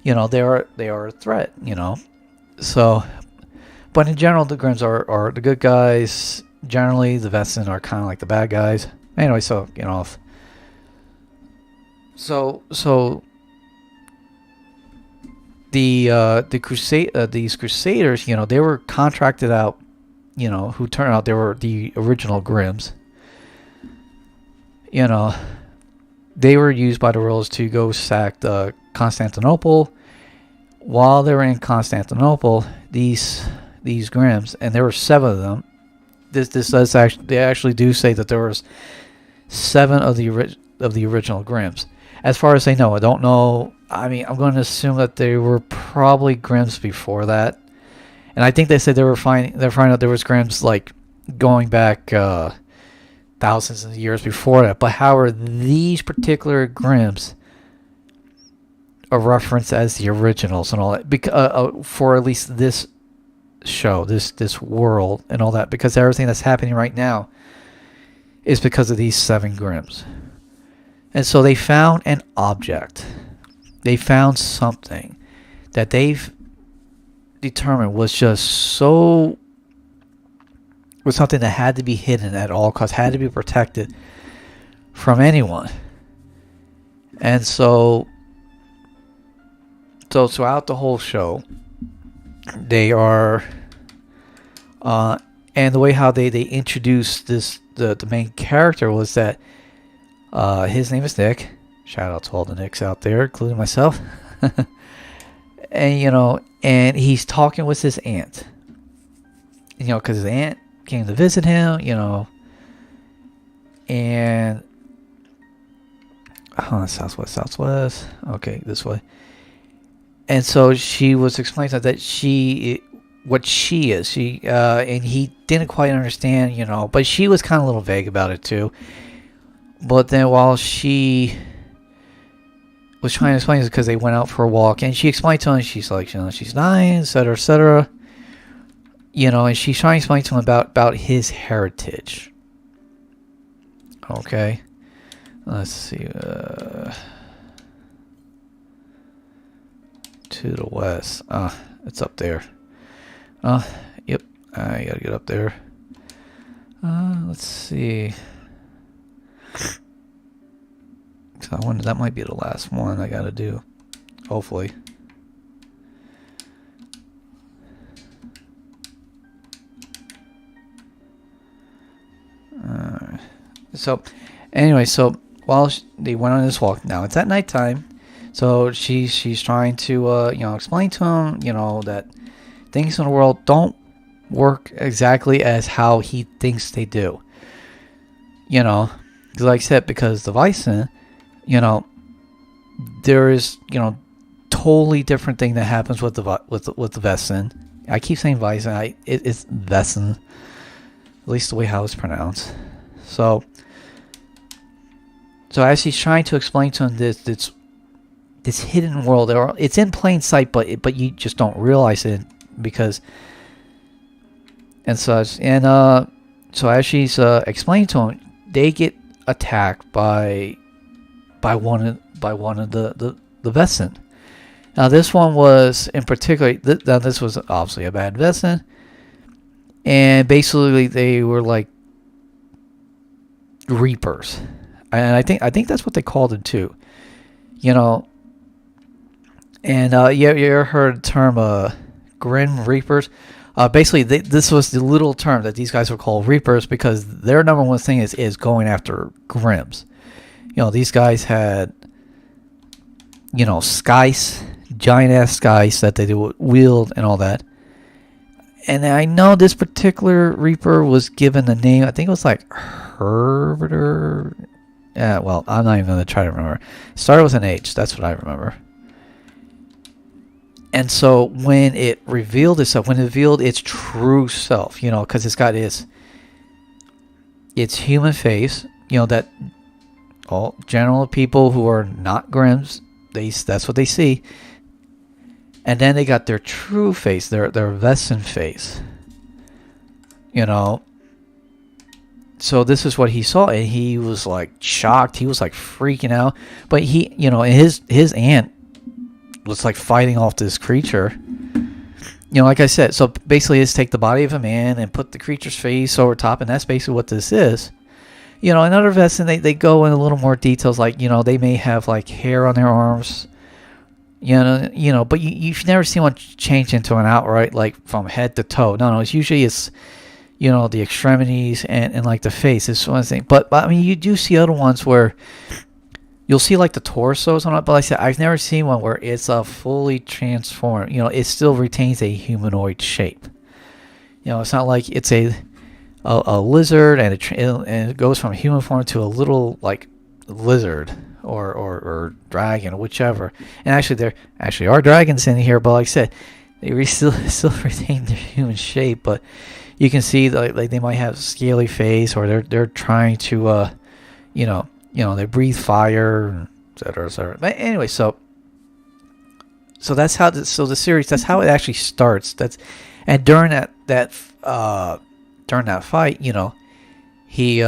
you know, they are a threat. You know, so, but in general, the Grimms are the good guys. Generally, the Vesten are kind of like the bad guys. Anyway, so you know, these Crusaders, you know, they were contracted out. You know, who turned out they were the original Grimms. You know, they were used by the rulers to go sack Constantinople. While they were in Constantinople, these Grimms, and there were 7 of them. This does actually, they actually do say that there was 7 of the original Grimms. As far as they know, I don't know. I mean, I'm going to assume that they were probably Grimms before that. And I think they said they're finding out there was Grimms like going back thousands of years before that. But however, these particular Grimms are referenced as the originals and all that, because for at least this show, this world and all that, because everything that's happening right now is because of these 7 Grimms. And so they found an object. They found something that they've determined was something that had to be hidden at all costs, had to be protected from anyone. And so throughout the whole show, they are and the way how they introduced the main character was that his name is Nick. Shout out to all the Nicks out there, including myself. And you know, and he's talking with his aunt. You know, because his aunt came to visit him, you know. And southwest. Okay, this way. And so she was explaining that what she is. And he didn't quite understand, you know, but she was kind of a little vague about it too. But then while she was trying to explain this, because they went out for a walk, and she explained to him, she's like, you know, she's dying, etc., etc. You know, and she's trying to explain to him about his heritage. Okay, let's see. To the west. It's up there. Yep. I gotta get up there. Let's see. So I wonder, that might be the last one I gotta do. Hopefully. So, anyway, so while they went on this walk, now it's at nighttime. So she's trying to you know, explain to him, you know, that things in the world don't work exactly as how he thinks they do. You know, like I said, because the Vicen, you know, there is, you know, totally different thing that happens with the Vesten. I keep saying Vicen. It's Vesten, at least the way how it's pronounced. So as she's trying to explain to him this hidden world, it's in plain sight, but you just don't realize it because and such. And so as she's explaining to him, they get attacked by one of the Vesten. Now this one was in particular. This was obviously a bad Vesten, and basically they were like Reapers, and I think that's what they called them too. You know, and you ever heard the term Grim Reapers? Basically, this was the little term that these guys were called Reapers because their number one thing is going after Grimms. You know, these guys had, you know, skies, giant ass skies that they would wield and all that. And I know this particular Reaper was given the name, I think it was like Herbert or... Yeah, well, I'm not even going to try to remember. It started with an H, that's what I remember. And so when it revealed itself, when it revealed its true self, you know, because it's got its human face, you know, that all general people who are not Grims. That's what they see. And then they got their true face, their Vesson face. You know. So this is what he saw, and he was like shocked. He was like freaking out. But he, you know, his aunt was like fighting off this creature. You know, like I said, so basically it's take the body of a man and put the creature's face over top, and that's basically what this is. You know, in other Vesson, they go in a little more details, like, you know, they may have like hair on their arms. You know, but you've never seen one change into an outright, like from head to toe. No, it's usually you know, the extremities and like the face is one thing. But I mean, you do see other ones where you'll see like the torsos on it. But like I said, I've never seen one where it's a fully transformed. You know, it still retains a humanoid shape. You know, it's not like it's a lizard and it goes from human form to a little like lizard or dragon, whichever. And actually, there actually are dragons in here. But like I said, they still retain their human shape, but you can see like they might have scaly face, or they're trying to you know they breathe fire, etc. etc. But anyway, so that's how the series, that's how it actually starts. And during that fight, you know, he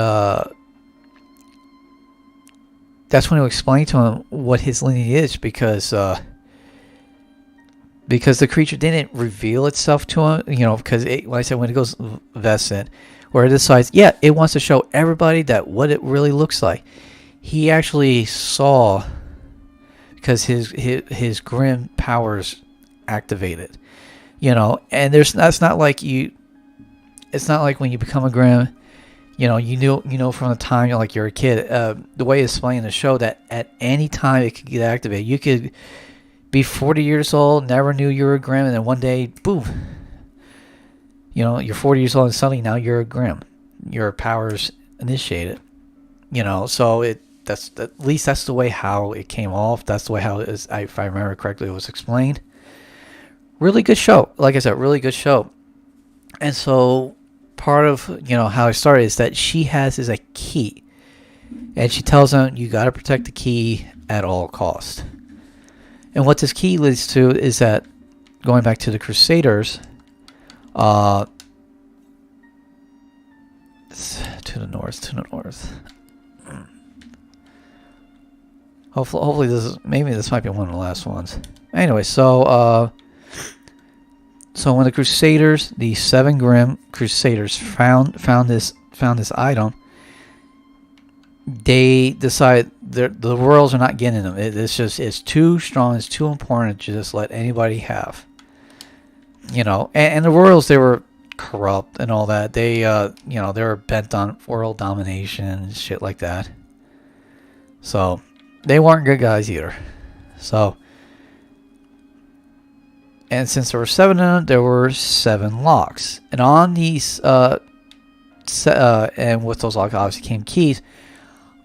that's when he'll explain to him what his lineage is, because the creature didn't reveal itself to him, you know, because like I said, when it goes Vesson, where it decides, yeah, it wants to show everybody that what it really looks like. He actually saw, because his Grim powers activated, you know, and that's not like it's not like when you become a Grim, you know from the time you're a kid. The way it's explained in the show, that at any time it could get activated. You could be 40 years old, never knew you were a Grim, and then one day, boom, you know, you're 40 years old and suddenly now you're a Grim. Your powers initiated. You know, so that's at least that's the way how it came off. That's the way how it is, if I remember correctly, it was explained. Really good show. Like I said, really good show. And so part of, you know, how it started is that she has is a key. And she tells him, you got to protect the key at all cost. And what this key leads to is that, going back to the Crusaders, to the north. Hopefully this might be one of the last ones. Anyway, so when the Crusaders, the 7 Grim Crusaders, found this item, they decide the royals are not getting them. It's too strong. It's too important to just let anybody have. You know, and the royals, they were corrupt and all that. They you know, they were bent on world domination and shit like that. So they weren't good guys either. So, and since there were 7 of them, there were 7 locks, and on these and with those locks obviously came keys.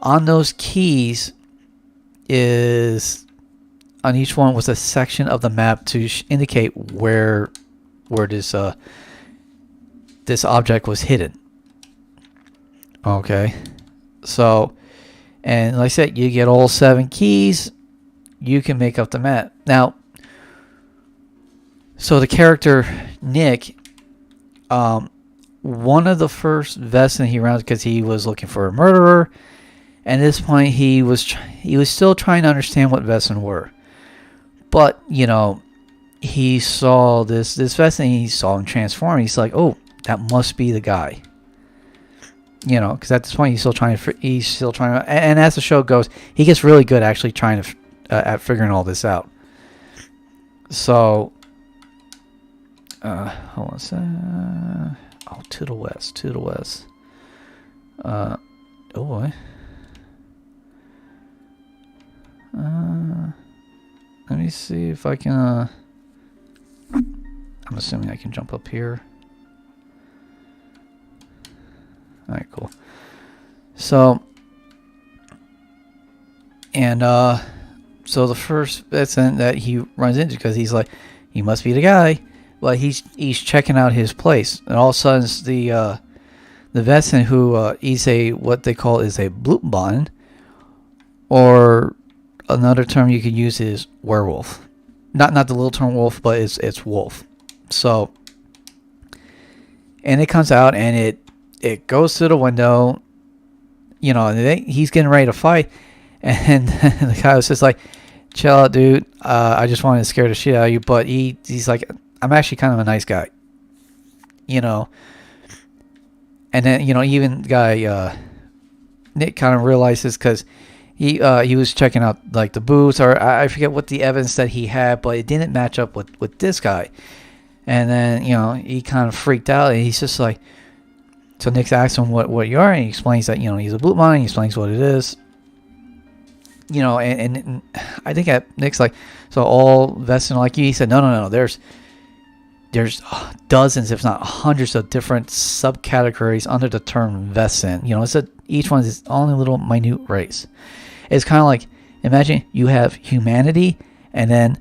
On those keys is, on each one was a section of the map to indicate where this object was hidden. Okay, so, and like I said, you get all 7 keys, you can make up the map. Now, so the character Nick, one of the first Vesson he rounded, because he was looking for a murderer. And at this point, he was still trying to understand what Vesson were. But, you know, he saw this Vesson, he saw him transform. He's like, oh, that must be the guy. You know, because at this point, he's still trying to, and as the show goes, he gets really good actually trying to, at figuring all this out. So, hold on a second. Oh, to the west. Oh boy. Let me see if I can, I'm assuming I can jump up here. Alright, cool. So, and, so the first Vesson that he runs into, because he's like, he must be the guy, but he's checking out his place, and all of a sudden the Vesson who, he's what they call is a Blutbahn, or another term you could use is werewolf. Not the little term wolf, but it's wolf. So, and it comes out and it goes to the window. You know, he's getting ready to fight, and the guy was just like, "Chill out, dude. I just wanted to scare the shit out of you." But he's like, "I'm actually kind of a nice guy." You know. And then, you know, even the guy Nick kind of realizes, because he was checking out like the boots, or I forget what the evidence that he had, but it didn't match up with this guy. And then, you know, he kind of freaked out, and he's just like, so Nick asks him what you are, and he explains that, you know, he's a boot mine, he explains what it is. You know, and I think Nick's like, so all vested like you? He said, no, there's dozens, if not hundreds, of different subcategories under the term Vessin. You know, it's each one is its own little minute race. It's kind of like, imagine you have humanity, and then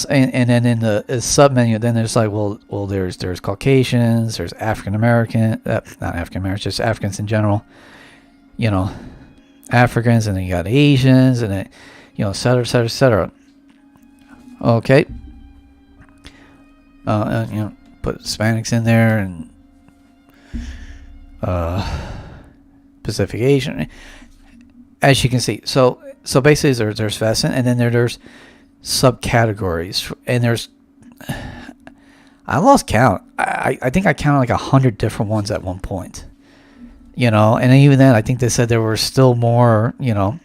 then in the sub menu, then there's like, well, there's Caucasians, there's African American, not African Americans, just Africans in general. You know, Africans, and then you got Asians, and then, you know, et cetera, et cetera, et cetera. Okay. And, you know, put Hispanics in there, and Pacific Asian, as you can see. So basically, there's Vessin, and then there's subcategories, and there's, I lost count. I think I counted like 100 different ones at one point. You know, and even then, I think they said there were still more. You know,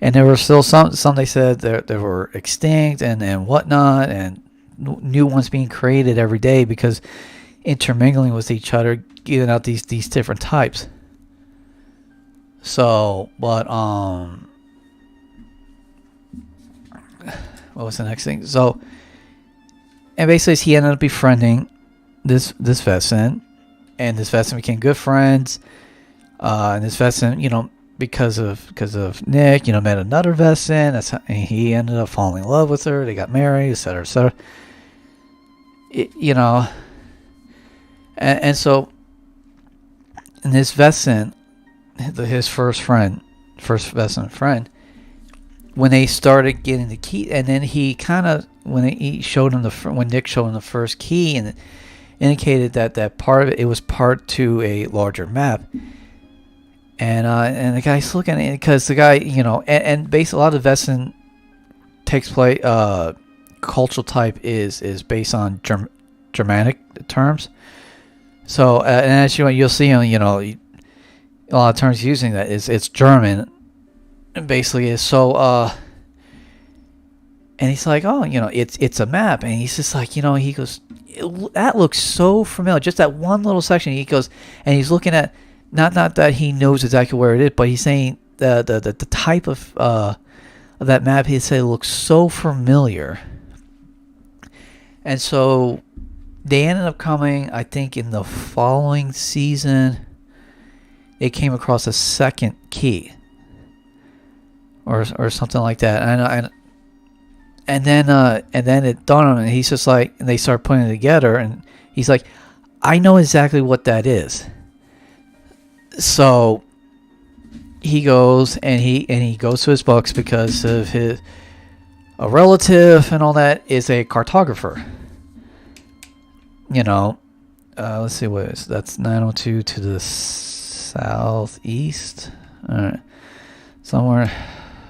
and there were still some they said there were extinct and whatnot, and new ones being created every day, because intermingling with each other, giving out these different types. So, but what was the next thing? So, and basically he ended up befriending this Vessin, and this Vessin became good friends. And this Vessin, you know, because of Nick, you know, met another Vessin. That's how, and he ended up falling in love with her. They got married, etc., etc. You know, and so, and this Vessin, his first Vessin friend, when they started getting the key, and then he kind of, when Nick showed him the first key, and it indicated that part of it was part to a larger map. And the guy's looking at it, because the guy, you know, and based, a lot of Vessin takes place, cultural type is based on Germanic terms. So, and as you'll see, you know, a lot of terms using that it's German, basically is so. And he's like, oh, you know, it's a map, and he's just like, you know, he goes, that looks so familiar, just that one little section. He goes, and he's looking at, not that he knows exactly where it is, but he's saying the type of that map, he said, looks so familiar. And so they ended up coming, I think, in the following season, they came across a second key, or something like that. And then it dawned on him, and he's just like, and they start putting it together, and he's like, I know exactly what that is. So he goes and he goes to his books, because of a relative and all that is a cartographer. You know, let's see what it is. That's 902 to the southeast. All right, somewhere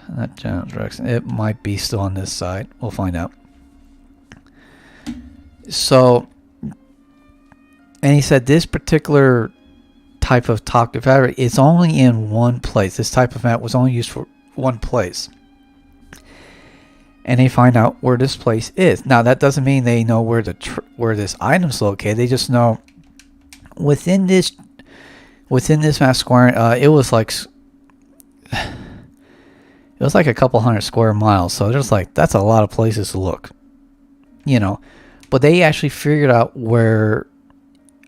in that general direction. It might be still on this side. We'll find out. So, and he said this particular type of topography is only in one place. This type of map was only used for one place. And they find out where this place is. Now, that doesn't mean they know where this item's located. They just know within this map square. It was like a couple hundred square miles. So there's like, that's a lot of places to look, you know. But they actually figured out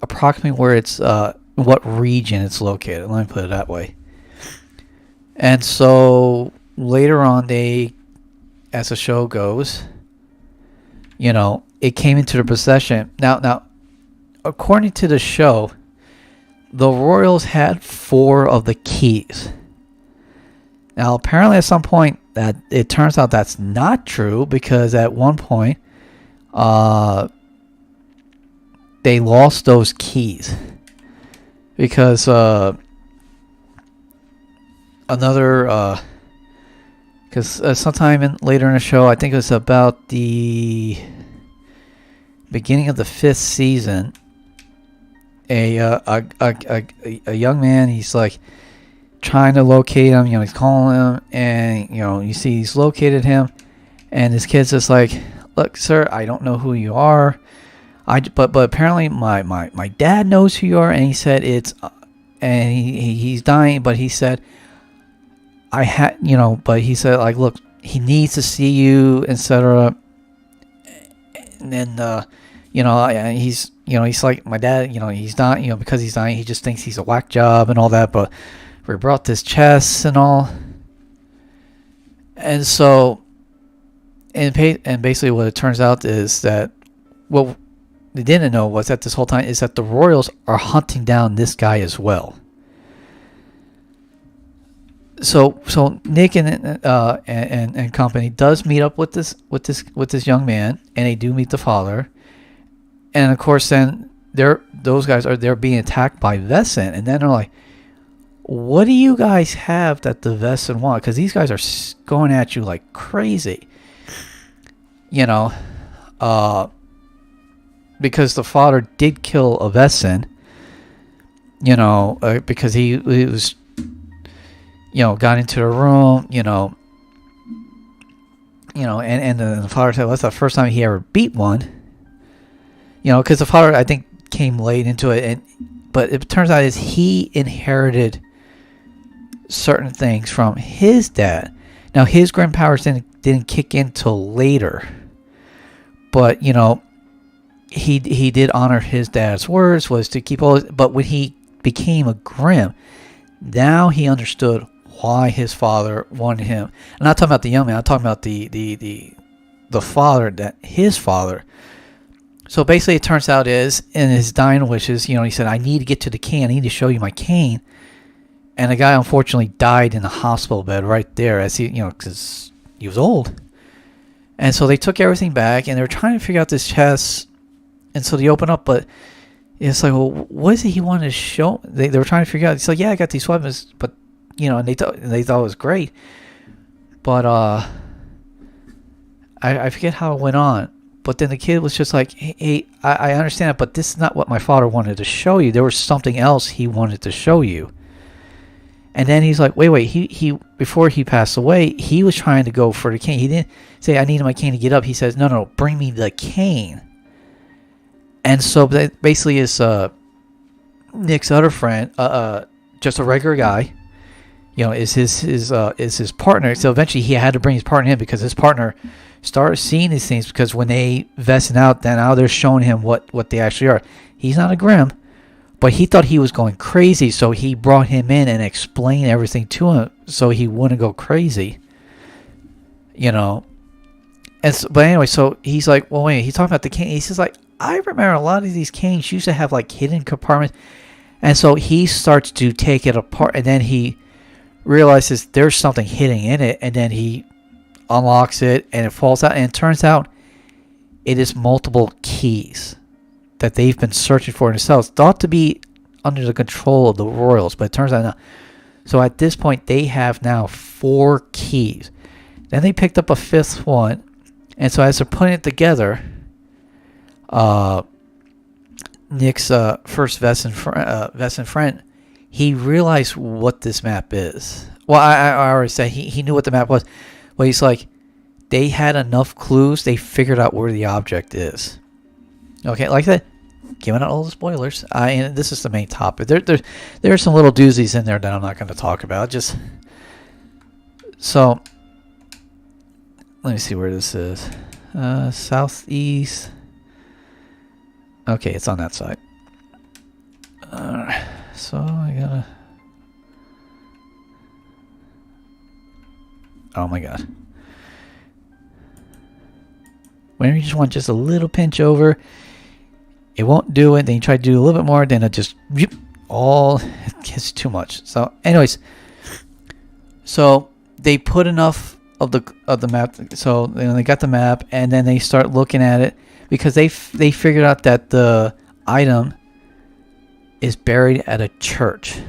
approximately where it's what region it's located. Let me put it that way. And so later on, as the show goes, you know, it came into their possession. Now, according to the show, the Royals had 4 of the keys. Now, apparently at some point that it turns out that's not true, because at one point, they lost those keys. Because sometime later in the show, I think it was about the beginning of the 5th season, a young man, he's like trying to locate him, he's calling him, and you see he's located him, and his kid's just like, look, sir, I don't know who you are, but apparently my dad knows who you are, and he said and he's dying, but he said but he said, like, look, he needs to see you, etc. And then he's like, my dad, he's not, because he's dying, he just thinks he's a whack job and all that, but we brought this chest and all. And so, and basically what it turns out is that what they didn't know was that this whole time is that the Royals are hunting down this guy as well. So Nick and company does meet up with this young man, and they do meet the father. And of course, then those guys they're being attacked by Vesson, and then they're like, what do you guys have that the Vesson want? Because these guys are going at you like crazy. Because the father did kill a Vesson, because he was, got into the room, and the father said, well, that's the first time he ever beat one, because the father, I think, came late into it, but it turns out is he inherited certain things from his dad. Now, his grand powers didn't kick in till later, but he did honor his dad's words, was to keep all. But when he became a Grimm, now he understood why his father wanted him. I'm not talking about the young man. I'm talking about the father, that his father. So basically, it turns out is in his dying wishes, he said, "I need to get to the cane. I need to show you my cane." And the guy unfortunately died in the hospital bed right there, as because he was old. And so they took everything back, and they were trying to figure out this chest. And so they open up, but it's like, well, what is it he wanted to show? They were trying to figure out. It's like, yeah, I got these weapons, but and they thought it was great, but I forget how it went on. But then the kid was just like, hey, I understand it, but this is not what my father wanted to show you. There was something else he wanted to show you. And then he's like, wait, he before he passed away, he was trying to go for the cane. He didn't say, I needed my cane to get up. He says, no, bring me the cane. And so that basically is Nick's other friend, just a regular guy, is his partner. So eventually he had to bring his partner in, because his partner started seeing these things, because when they vested out, then now they're showing him what they actually are. He's not a Grimm, but he thought he was going crazy, so he brought him in and explained everything to him so he wouldn't go crazy. And so, but anyway, so he's like, well, wait, he's talking about the cane. He says, like, I remember a lot of these canes used to have like hidden compartments. And so he starts to take it apart, and then he realizes there's something hidden in it, and then he unlocks it, and it falls out, and it turns out it is multiple keys that they've been searching for in themselves, thought to be under the control of the Royals, but it turns out not. So at this point, they have now 4 keys. Then they picked up a 5th one, and so as they're putting it together, Nick's first Vesson friend, he realized what this map is. Well, I already said he knew what the map was, but he's like, they had enough clues, they figured out where the object is. Okay, like that. Giving out all the spoilers. And this is the main topic. There are some little doozies in there that I'm not going to talk about. Just so, let me see where this is. Southeast. Okay, it's on that side. So I gotta. Oh my god. Whenever you just want just a little pinch over, it won't do it. Then you try to do a little bit more, then it just it gets too much. So, anyways, so they put enough of the map, so they got the map, and then they start looking at it because they figured out that the item is buried at a church.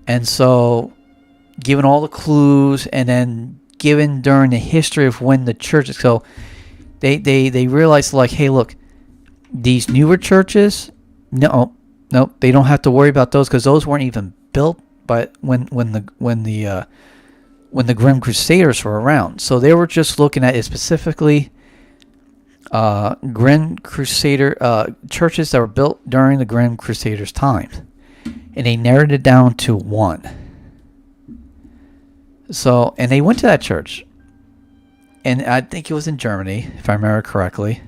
And so, given all the clues, and then given during the history of when the church, so they realized, like, hey, look, these newer churches, no, they don't have to worry about those because those weren't even built by when the Grim Crusaders were around. So they were just looking at it specifically Grim Crusader churches that were built during the Grim Crusaders' times, and they narrowed it down to one. So, and they went to that church, and I think it was in Germany, if I remember correctly.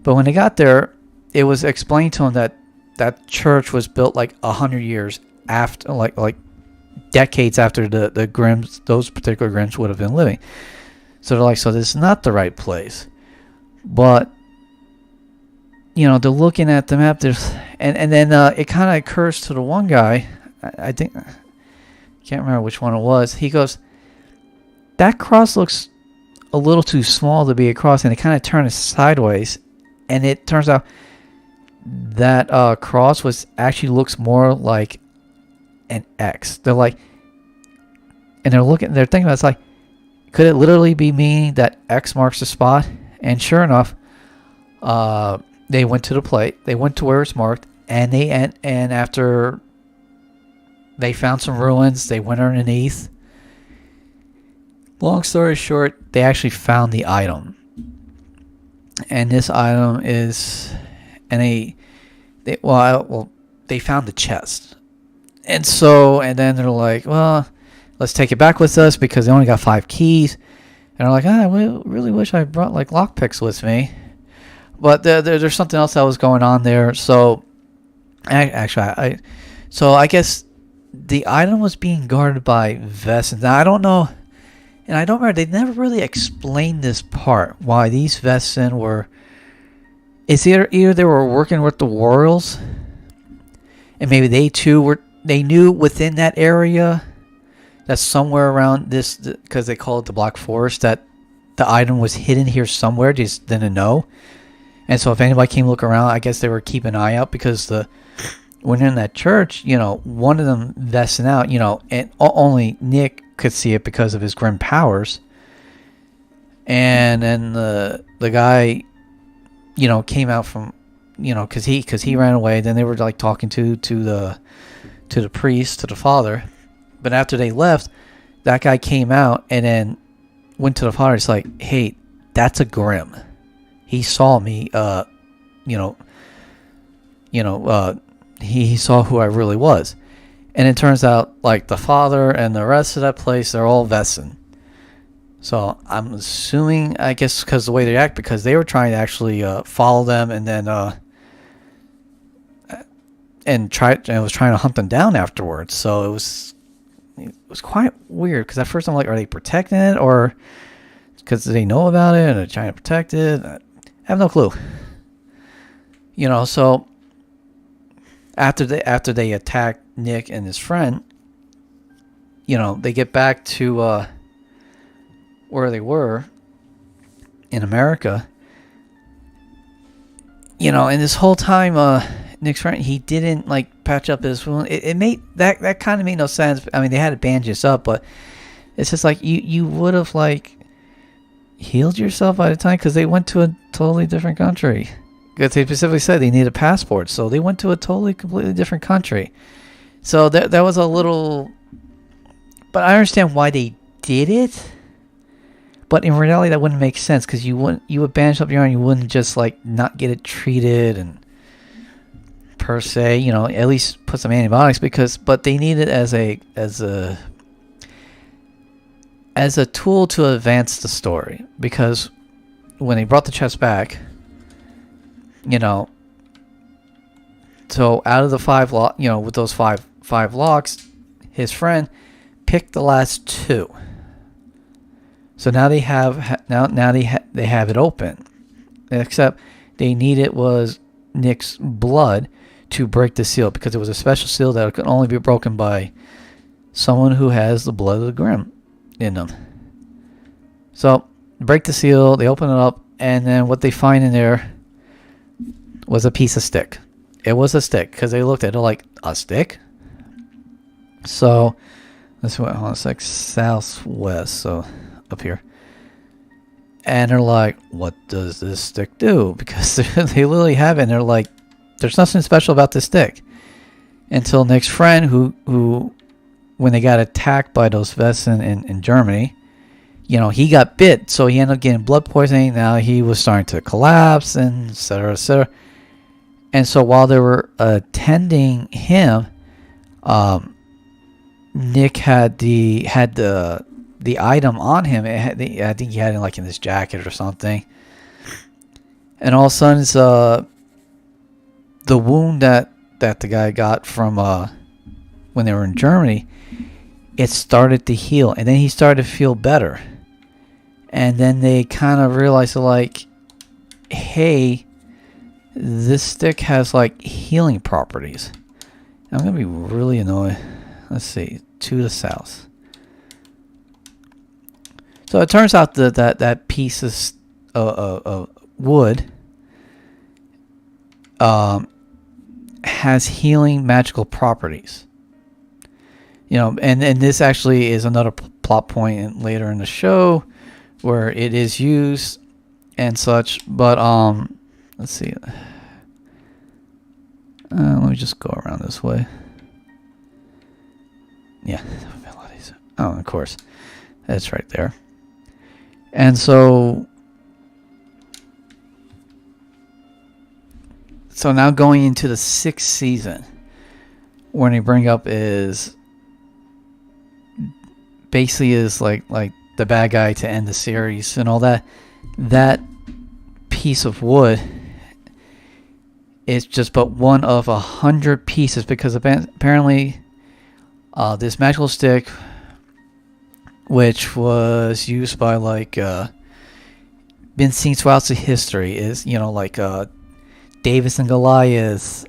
But when they got there, it was explained to them that that church was built like 100 years after, like decades after the Grimms, those particular Grimms would have been living. So they're like, so this is not the right place. But, you know, they're looking at the map, there's, and then it kind of occurs to the one guy, I think, can't remember which one it was. He goes, that cross looks a little too small to be a cross, and it kind of turned it sideways, and it turns out that cross was actually looks more like an X. They're like, and they're thinking about, it's like, could it literally be meaning that X marks the spot? And sure enough, they went to the plate. They went to where it's marked, and after they found some ruins, they went underneath. Long story short, they actually found the item, and this item is, and they found the chest, and then they're like, well, let's take it back with us because they only got 5 keys. And they're like, I really wish I brought like lockpicks with me. But there's something else that was going on there. So, actually, I guess the item was being guarded by Vessens. Now, I don't know, and I don't remember, they never really explained this part, why these Vessen were, it's either they were working with the Royals, and maybe they knew within that area, that's somewhere around this, because they call it the Black Forest, that the item was hidden here somewhere, just didn't know. And so if anybody came look around, I guess they were keeping an eye out, because when they're in that church, you know, one of them vesting out, you know, and only Nick could see it because of his grim powers. And then the guy, you know, came out from, you know, because he ran away. Then they were like talking to the priest, to the father. But after they left, that guy came out and then went to the father. It's like, hey, that's a Grim. He saw me. He saw who I really was. And it turns out, like, the father and the rest of that place, they're all Vessen. So I'm assuming, I guess, because the way they act, because they were trying to actually follow them, and then and was trying to hunt them down afterwards. So it was quite weird, because at first I'm like, are they protecting it, or because they know about it and they're trying to protect it? I have no clue. You know, so after they attack Nick and his friend, you know, they get back to where they were in America. You know, and this whole time, Nick's friend, he didn't like patch up his wound. It made that kind of made no sense. I mean, they had to bandage up, but it's just like you would have like healed yourself by the time, because they went to a totally different country. Because they specifically said they need a passport, so they went to a completely different country. So that was a little, but I understand why they did it. But in reality, that wouldn't make sense, because you would bandage up your arm, you wouldn't just like not get it treated and per se, you know, at least put some antibiotics, but they need it as a tool to advance the story, because when they brought the chest back, you know, so out of the 5 you know, with those five locks, his friend picked the last 2. So now they have they have it open, except they needed was Nick's blood to break the seal, because it was a special seal that could only be broken by someone who has the blood of the Grimm in them. So, break the seal, they open it up, and then what they find in there was a piece of stick. It was a stick, because they looked at it like, a stick? So, let's wait, hold on a sec, southwest, so up here. And they're like, what does this stick do? Because they literally have it, and they're like, there's nothing special about this stick. Until Nick's friend, who when they got attacked by those vests in Germany, you know, he got bit, so he ended up getting blood poisoning. Now he was starting to collapse, and et cetera, et cetera. And so while they were attending him, Nick had the item on him. I think he had it like in his jacket or something. And all of a sudden, the wound that the guy got from when they were in Germany, it started to heal, and then he started to feel better. And then they kind of realized, like, hey, this stick has like healing properties. I'm gonna be really annoyed. Let's see, to the south. So it turns out that piece of wood has healing magical properties. You know, and this actually is another plot point later in the show where it is used and such. But let's see. Let me just go around this way. Yeah. Oh, of course. That's right there. And so now going into the 6th season, when they bring up is basically is like the bad guy to end the series and all that. That piece of wood is just but one of 100 pieces, because apparently this magical stick, which was used by like been seen throughout the history, is, you know, like Davis and Goliath,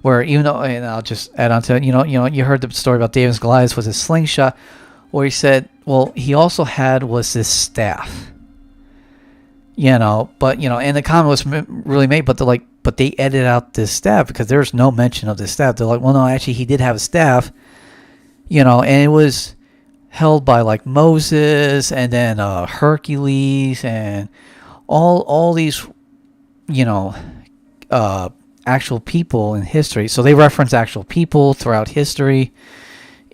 where even though, and I'll just add on to it, you know, you heard the story about Davis and Goliath was his slingshot, where he said, well, he also had was this staff, you know, but you know, and the comment was really made, but they're like, but they edited out this staff because there's no mention of this staff. They're like, well, no, actually, he did have a staff, you know, and it was held by like Moses and then Hercules and all these, you know, actual people in history. So they reference actual people throughout history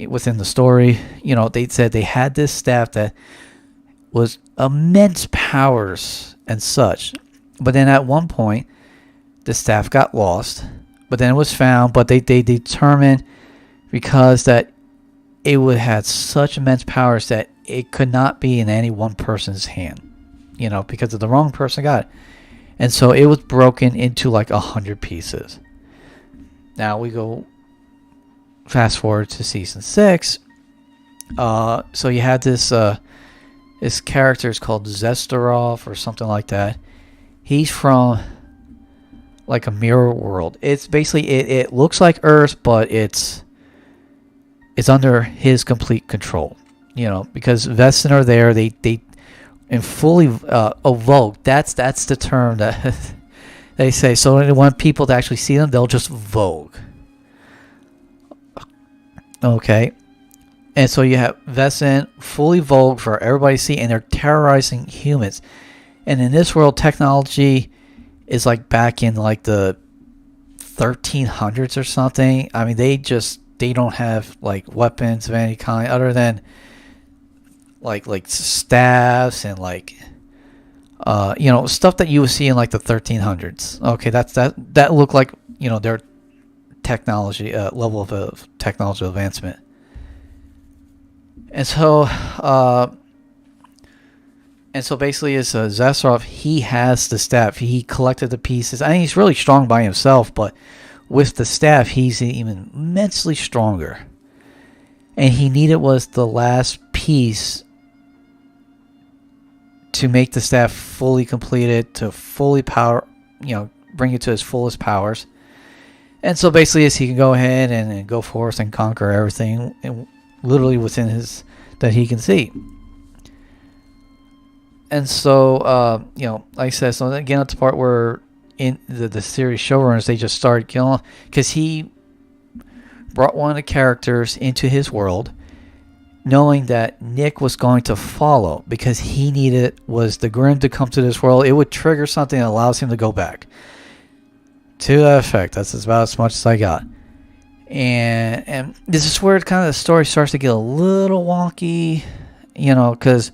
within the story. You know, they said they had this staff that was immense powers and such. But then at one point, the staff got lost. But then it was found. But they determined, because that it would had such immense powers that it could not be in any one person's hand. You know, because of the wrong person got it. And so it was broken into like 100 pieces. Now we go fast forward to season 6. So you had this character is called Zestarov or something like that. He's from like a mirror world. It's basically it looks like Earth, but it's under his complete control. You know, because Vestin are there. They and fully evoke. That's the term that they say. So when they want people to actually see them, they'll just vogue. Okay. And so you have Vestin fully vogue for everybody to see, and they're terrorizing humans. And in this world, technology is like back in like the 1300s or something. I mean, they don't have like weapons of any kind other than like staffs and like you know, stuff that you would see in like the 1300s. Okay, that looked like, you know, their technology level of technological advancement. And so basically, as Zasarov, he has the staff. He collected the pieces. I mean, he's really strong by himself, but with the staff, he's even immensely stronger. And he needed was the last piece to make the staff fully completed, to fully power, you know, bring it to his fullest powers. And so basically, as he can go ahead and go forth and conquer everything literally within his that he can see. And so, like I said, so again, at the part where in the series showrunners, they just started killing, because he brought one of the characters into his world, knowing that Nick was going to follow, because he needed was the Grimm to come to this world. It would trigger something that allows him to go back. To that effect, that's about as much as I got. And this is where kind of the story starts to get a little wonky, because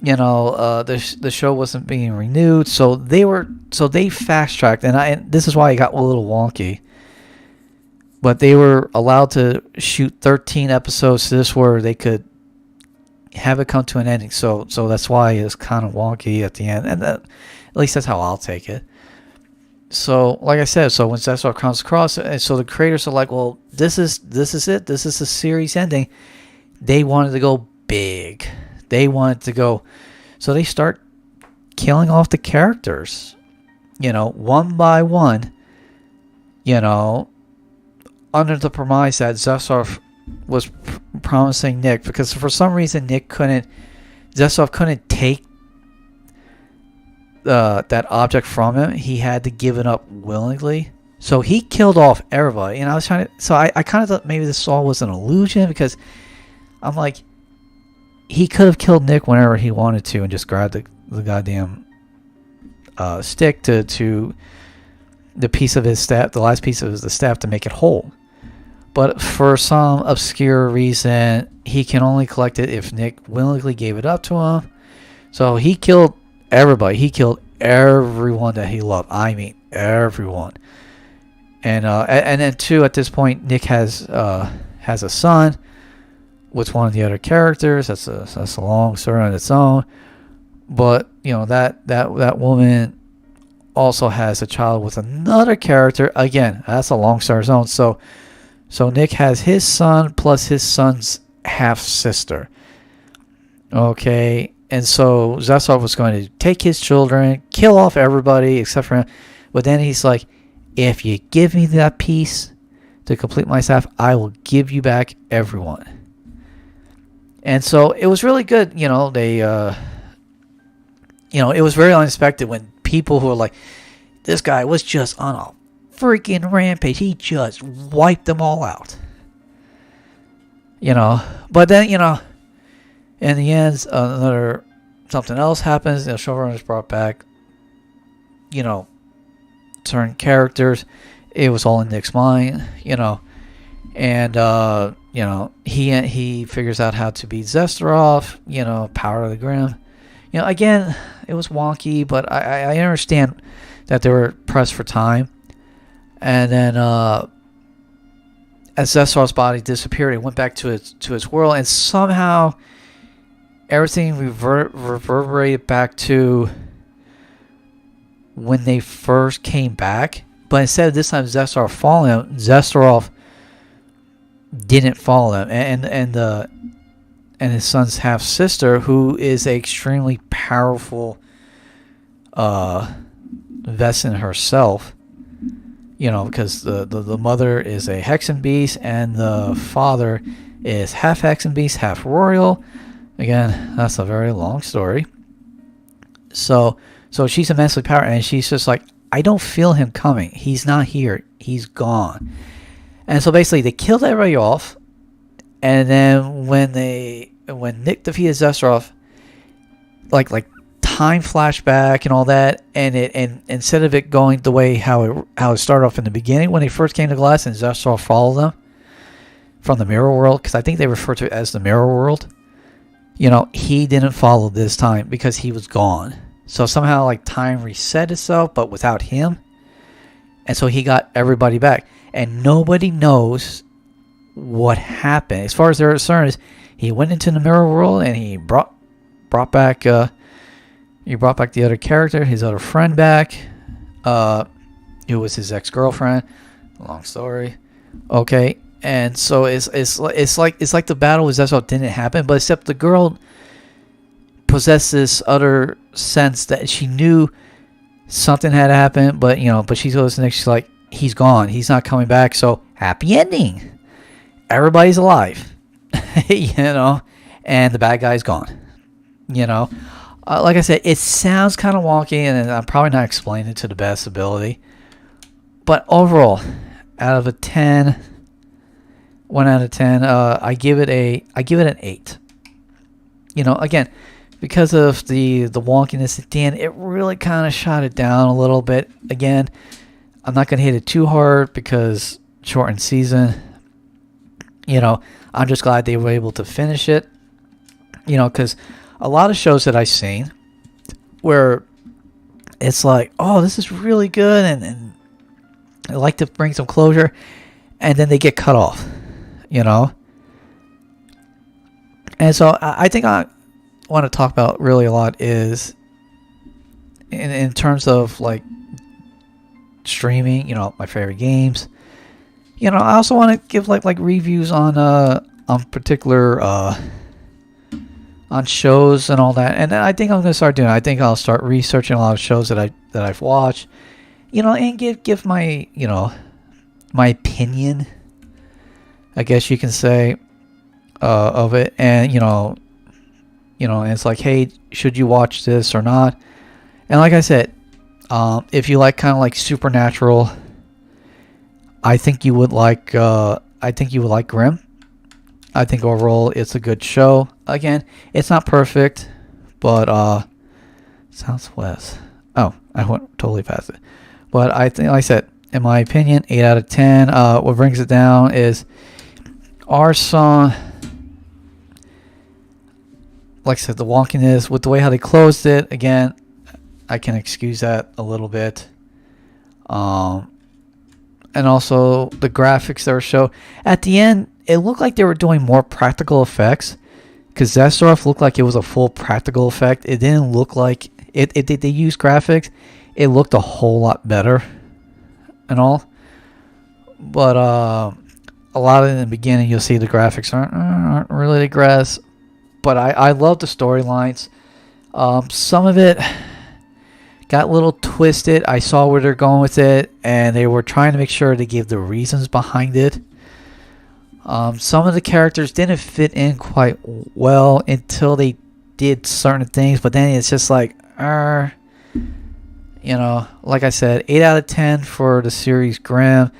the show wasn't being renewed, so they fast tracked, and this is why it got a little wonky. But they were allowed to shoot 13 episodes to this where they could have it come to an ending. So that's why it's kind of wonky at the end, and at least that's how I'll take it. So, like I said, so when Zesrov comes across, and so the creators are like, well, this is it. This is the series ending. They wanted to go big. They wanted to go, so they start killing off the characters, one by one, under the premise that Zesrov was promising Nick, because for some reason Zesrov couldn't take that object from him. He had to give it up willingly. So he killed off everybody. And I was trying to, so I kind of thought maybe this all was an illusion, because I'm like, he could have killed Nick whenever he wanted to and just grabbed the goddamn stick to the piece of his staff, the last piece of the staff, to make it whole. But for some obscure reason, he can only collect it if Nick willingly gave it up to him. So he killed everybody. He killed everyone that he loved. I mean, everyone. And then too, at this point, Nick has a son with one of the other characters. That's a long story on its own. But that woman also has a child with another character. Again, that's a long story on its own. So Nick has his son plus his son's half sister. Okay, and so Zesrov was going to take his children, kill off everybody except for him. But then he's like, if you give me that piece to complete my staff, I will give you back everyone. And so it was really good. They, it was very unexpected when people who were like, this guy was just on a freaking rampage. He just wiped them all out. But then, in the end, something else happens. The showrunners brought back, certain characters. It was all in Nick's mind, and he figures out how to beat Zesrov, power of the Grimm. Again, it was wonky, but I understand that they were pressed for time. And then as Zesrov's body disappeared, it went back to its world, and somehow everything reverberated back to when they first came back. But instead of this time Zesrov following him, Zesrov didn't follow them, and his son's half sister, who is an extremely powerful Vessin herself. Because the mother is a Hexen beast and the father is half Hexen beast, half royal. Again, that's a very long story. So she's immensely powerful, and she's just like, I don't feel him coming. He's not here. He's gone. And so basically, they killed everybody off. And then when Nick defeated Zesrov, like time flashback and all that, and instead of it going the way how it started off in the beginning when they first came to Glass and Zesrov followed them from the mirror world, because I think they refer to it as the mirror world. He didn't follow this time because he was gone. So somehow time reset itself, but without him. And so he got everybody back. And nobody knows what happened. As far as they're concerned, he went into the mirror world and he brought back the other character, his other friend back, who was his ex-girlfriend. Long story. Okay. And so it's like the battle with Zesrov didn't happen, but except the girl possessed this other sense that she knew something had happened, but she goes next. She's like, he's gone. He's not coming back. So happy ending. Everybody's alive. you know, and the bad guy's gone. You know, like I said, it sounds kind of wonky, and I'm probably not explaining it to the best ability. But overall, out of a 10, 1 out of 10, I give it an 8. You know, again, because of the wonkiness at the end, it really kind of shot it down a little bit. Again, I'm not going to hit it too hard because shortened season. You know, I'm just glad they were able to finish it. You know, because a lot of shows that I've seen where it's like, oh, this is really good, and I like to bring some closure, and then they get cut off, you know? And so I think I want to talk about really a lot is in terms of like streaming, you know, my favorite games. You know, I also want to give like reviews on particular on shows and all that. And I think I'm going to start doing it. I think I'll start researching a lot of shows that I've watched, you know, and give my, you know, my opinion, I guess you can say, of it. And and it's like, hey, should you watch this or not? And like I said, if you like kind of like supernatural, I think you would like Grimm. I think overall it's a good show. Again, it's not perfect, but Southwest. Oh, I went totally past it. But I think, like I said, in my opinion, 8 out of 10. What brings it down is our song. Like I said, the wonkiness with the way how they closed it. Again, I can excuse that a little bit. And also the graphics that were shown at the end. It looked like they were doing more practical effects, because Zestorf looked like it was a full practical effect. It didn't look like it. They used graphics. It looked a whole lot better, and all. But a lot of it in the beginning, you'll see the graphics aren't really the grass. But I love the storylines. Some of it got a little twisted. I saw where they're going with it, and they were trying to make sure they gave the reasons behind it. Some of the characters didn't fit in quite well until they did certain things, but then it's just like, like I said, 8 out of 10 for the series Grimm.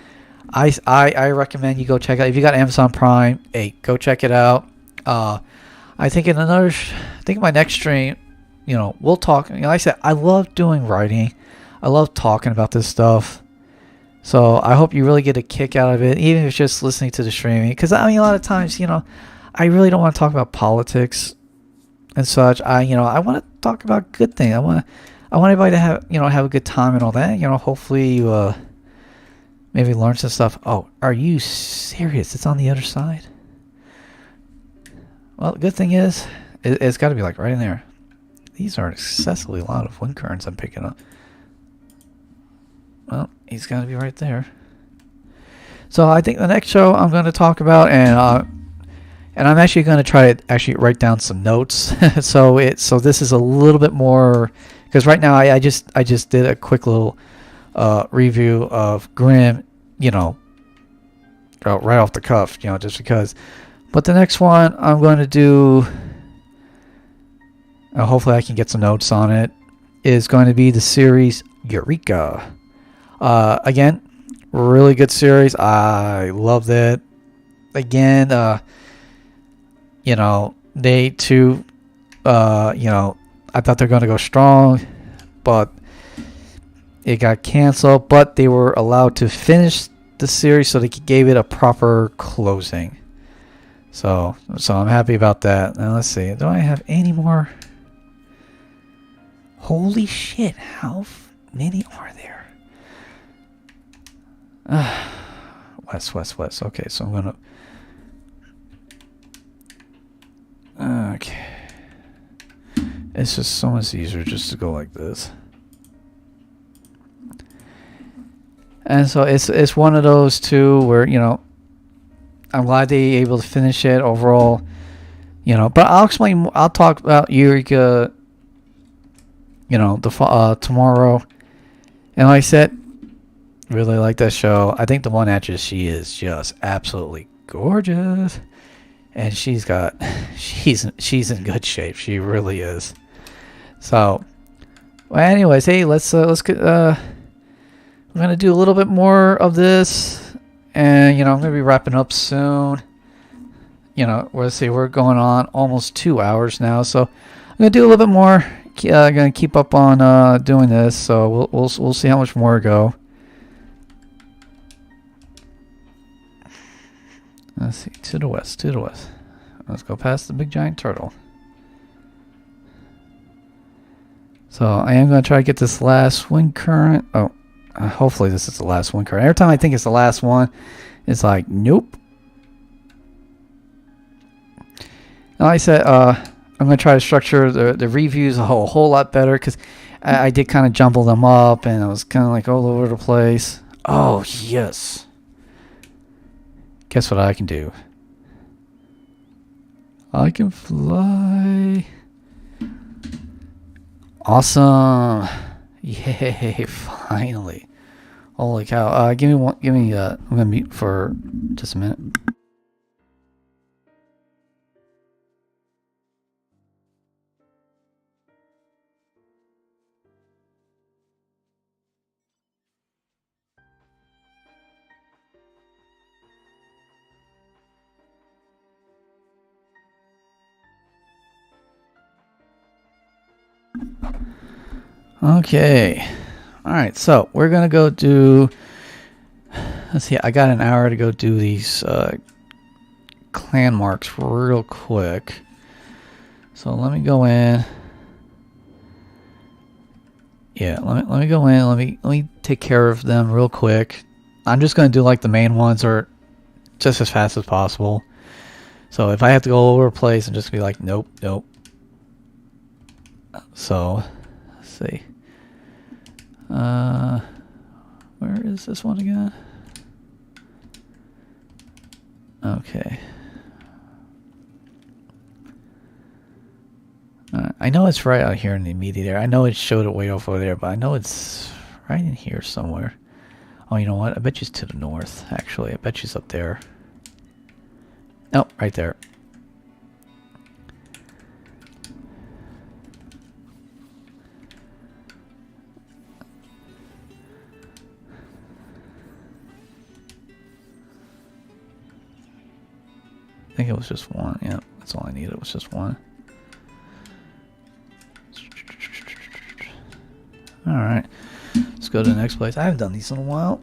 I recommend you go check it out. If you got Amazon Prime, hey, go check it out. I think in my next stream, we'll talk. Like I said, I love doing writing. I love talking about this stuff. So I hope you really get a kick out of it, even if it's just listening to the streaming. Because a lot of times, I really don't want to talk about politics and such. I want to talk about good things. I want everybody to have a good time and all that. Hopefully you maybe learn some stuff. Oh, are you serious? It's on the other side. Well, the good thing is, it's got to be like right in there. These are excessively a lot of wind currents I'm picking up. Well, he's got to be right there. So I think the next show I'm going to talk about, and I'm actually going to try to actually write down some notes. so this is a little bit more, because right now I just did a quick little review of Grimm, right off the cuff, just because. But the next one I'm going to do, hopefully I can get some notes on it, is going to be the series Eureka. Again, really good series. I loved it. Again, they too, I thought they're going to go strong, but it got canceled. But they were allowed to finish the series, so they gave it a proper closing. So I'm happy about that. Now let's see. Do I have any more? Holy shit! How many are there? West. Okay, so I'm gonna. Okay. It's just so much easier just to go like this. And so it's one of those two where I'm glad they able to finish it overall. But I'll explain. I'll talk about Eureka. Tomorrow, and like I said. Really like that show. I think the one actress, she is just absolutely gorgeous. and she's in good shape. She really is. So, well, anyways, hey, let's get we're gonna do a little bit more of this, and I'm gonna be wrapping up soon. Let's see, we're going on almost 2 hours now, so I'm gonna do a little bit more. Gonna keep up on doing this, so we'll see how much more go. Let's see, to the west, to the west. Let's go past the big giant turtle. So I am going to try to get this last wind current. Oh, hopefully this is the last wind current. Every time I think it's the last one, it's like, nope. Now, like I said, I'm going to try to structure the reviews a whole lot better, because I did kind of jumble them up, and I was kind of like all over the place. Oh, yes. Guess what I can do? I can fly. Awesome. Yay, finally. Holy cow. I'm gonna mute for just a minute. Okay. Alright, so we're gonna go do, let's see, I got an hour to go do these clan marks real quick. So let me go in. Yeah, let me go in, let me take care of them real quick. I'm just gonna do like the main ones, or just as fast as possible. So if I have to go all over the place and just be like, nope. So let's see. Where is this one again? Okay. I know it's right out here in the immediate area. I know it showed it way over there, but I know it's right in here somewhere. Oh, you know what? I bet you it's to the north, actually. I bet you it's up there. Nope, right there. I think it was just one. Yeah, that's all I needed. Was just one. Alright. Let's go to the next place. I haven't done these in a while.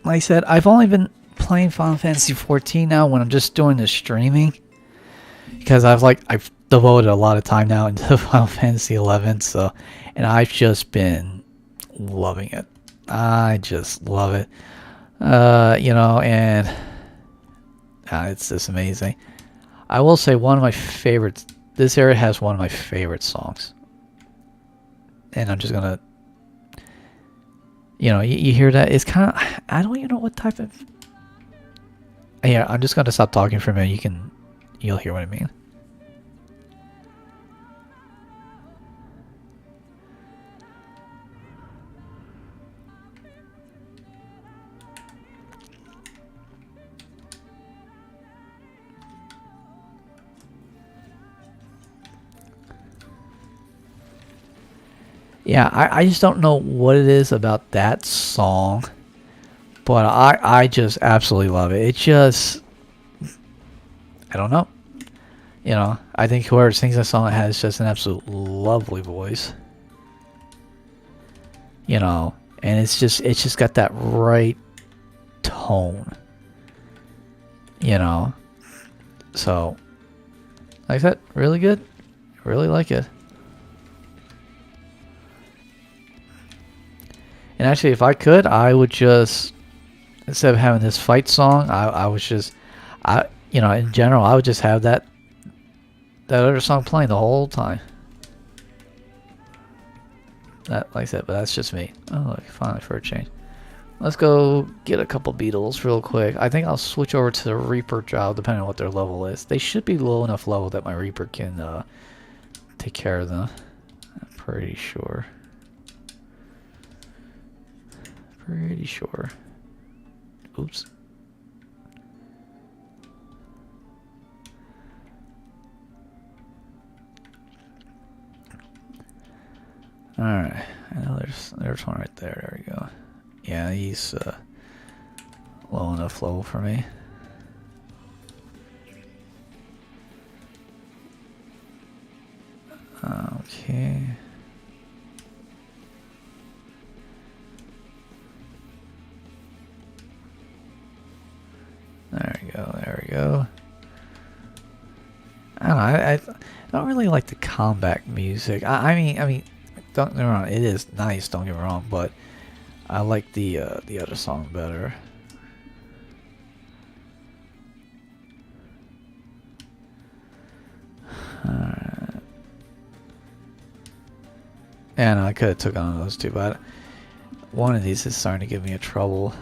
Like I said, I've only been playing Final Fantasy 14 now when I'm just doing the streaming. Because I've devoted a lot of time now into Final Fantasy 11, so, and I've just been loving it. I just love it. And it's just amazing. I will say one of my favorites. This area has one of my favorite songs, and I'm just gonna, you hear that? It's kind of, I don't even know what type of. Yeah, I'm just gonna stop talking for a minute. You'll hear what I mean. Yeah, I just don't know what it is about that song, but I just absolutely love it. It just, I don't know. I think whoever sings that song has just an absolute lovely voice. And it's just got that right tone. So, like I said, really good. Really like it. And actually, if I could, I would just, instead of having this fight song, I was just, in general, I would just have that other song playing the whole time. That, like I said, but that's just me. Oh, look, finally for a change. Let's go get a couple beetles real quick. I think I'll switch over to the Reaper job, depending on what their level is. They should be low enough level that my Reaper can take care of them. I'm pretty sure. Pretty sure. Oops. Alright. I know there's one right there. There we go. Yeah, he's low enough level for me. Okay. There we go, there we go. I don't know, I don't really like the combat music. I mean, don't get me wrong, it is nice, don't get me wrong, but I like the other song better. Alright. And I could have took on those two, but one of these is starting to give me a trouble.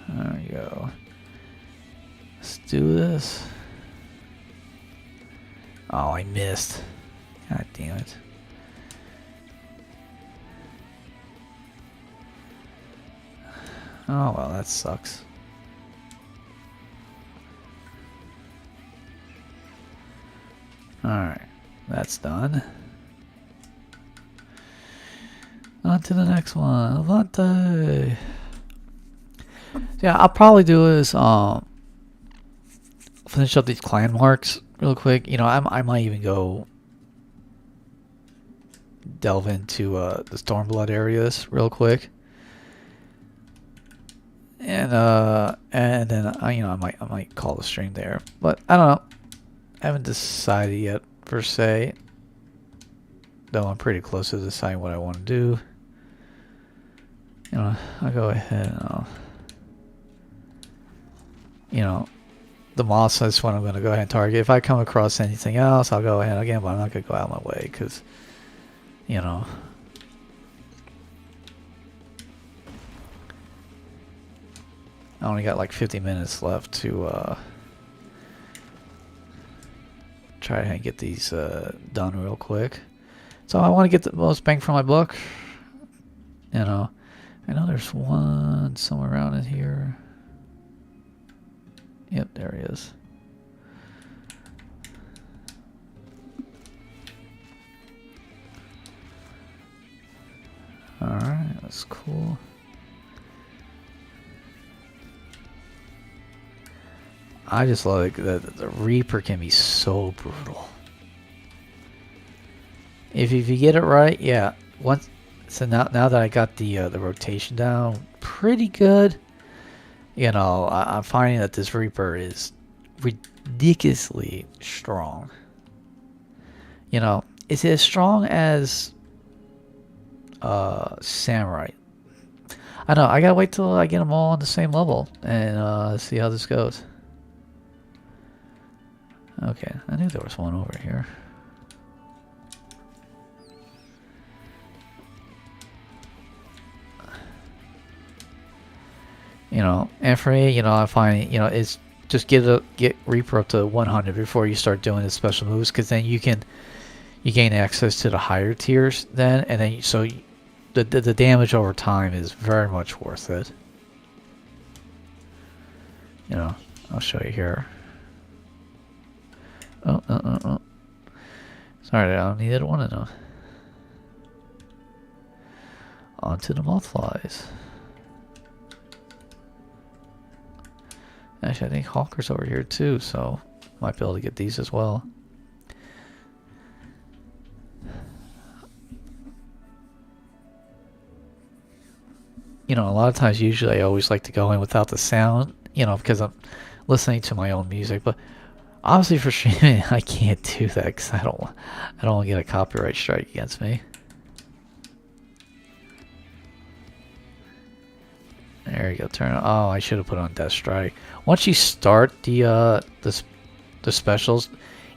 There we go. Let's do this. Oh, I missed. God damn it. Oh, well, that sucks. Alright, that's done. On to the next one. Avante! Yeah, I'll probably do is finish up these clan marks real quick. You know, I might even go delve into the Stormblood areas real quick. And then you know, I might call the stream there. But I don't know. I haven't decided yet per se. Though I'm pretty close to deciding what I want to do. You know, I'll go ahead and I'll, you know, the moss is what I'm going to go ahead and target. If I come across anything else, I'll go ahead again, but I'm not going to go out of my way because, you know, I only got like 50 minutes left to try and get these done real quick. So I want to get the most bang for my buck. You know, I know there's one somewhere around in here. Yep, there he is. Alright, that's cool. I just love that the Reaper can be so brutal. If you get it right, yeah. So now that I got the rotation down pretty good, you know, I'm finding that this Reaper is ridiculously strong. You know, is it as strong as Samurai? I know, I gotta wait till I get them all on the same level and see how this goes. Okay, I knew there was one over here. You know, and for me, you know, I find, you know, it's just get Reaper up to 100 before you start doing the special moves, because then you gain access to the higher tiers then, and then so the damage over time is very much worth it. You know, I'll show you here. Oh. Sorry, I don't need it. Want to know. On to the mothflies. Actually, I think Hawker's over here too, so might be able to get these as well. You know, a lot of times, usually I always like to go in without the sound, you know, because I'm listening to my own music, but obviously for streaming, I can't do that because I don't want to get a copyright strike against me. There you go. Turn on. Oh, I should have put on Death Strike. Once you start the specials,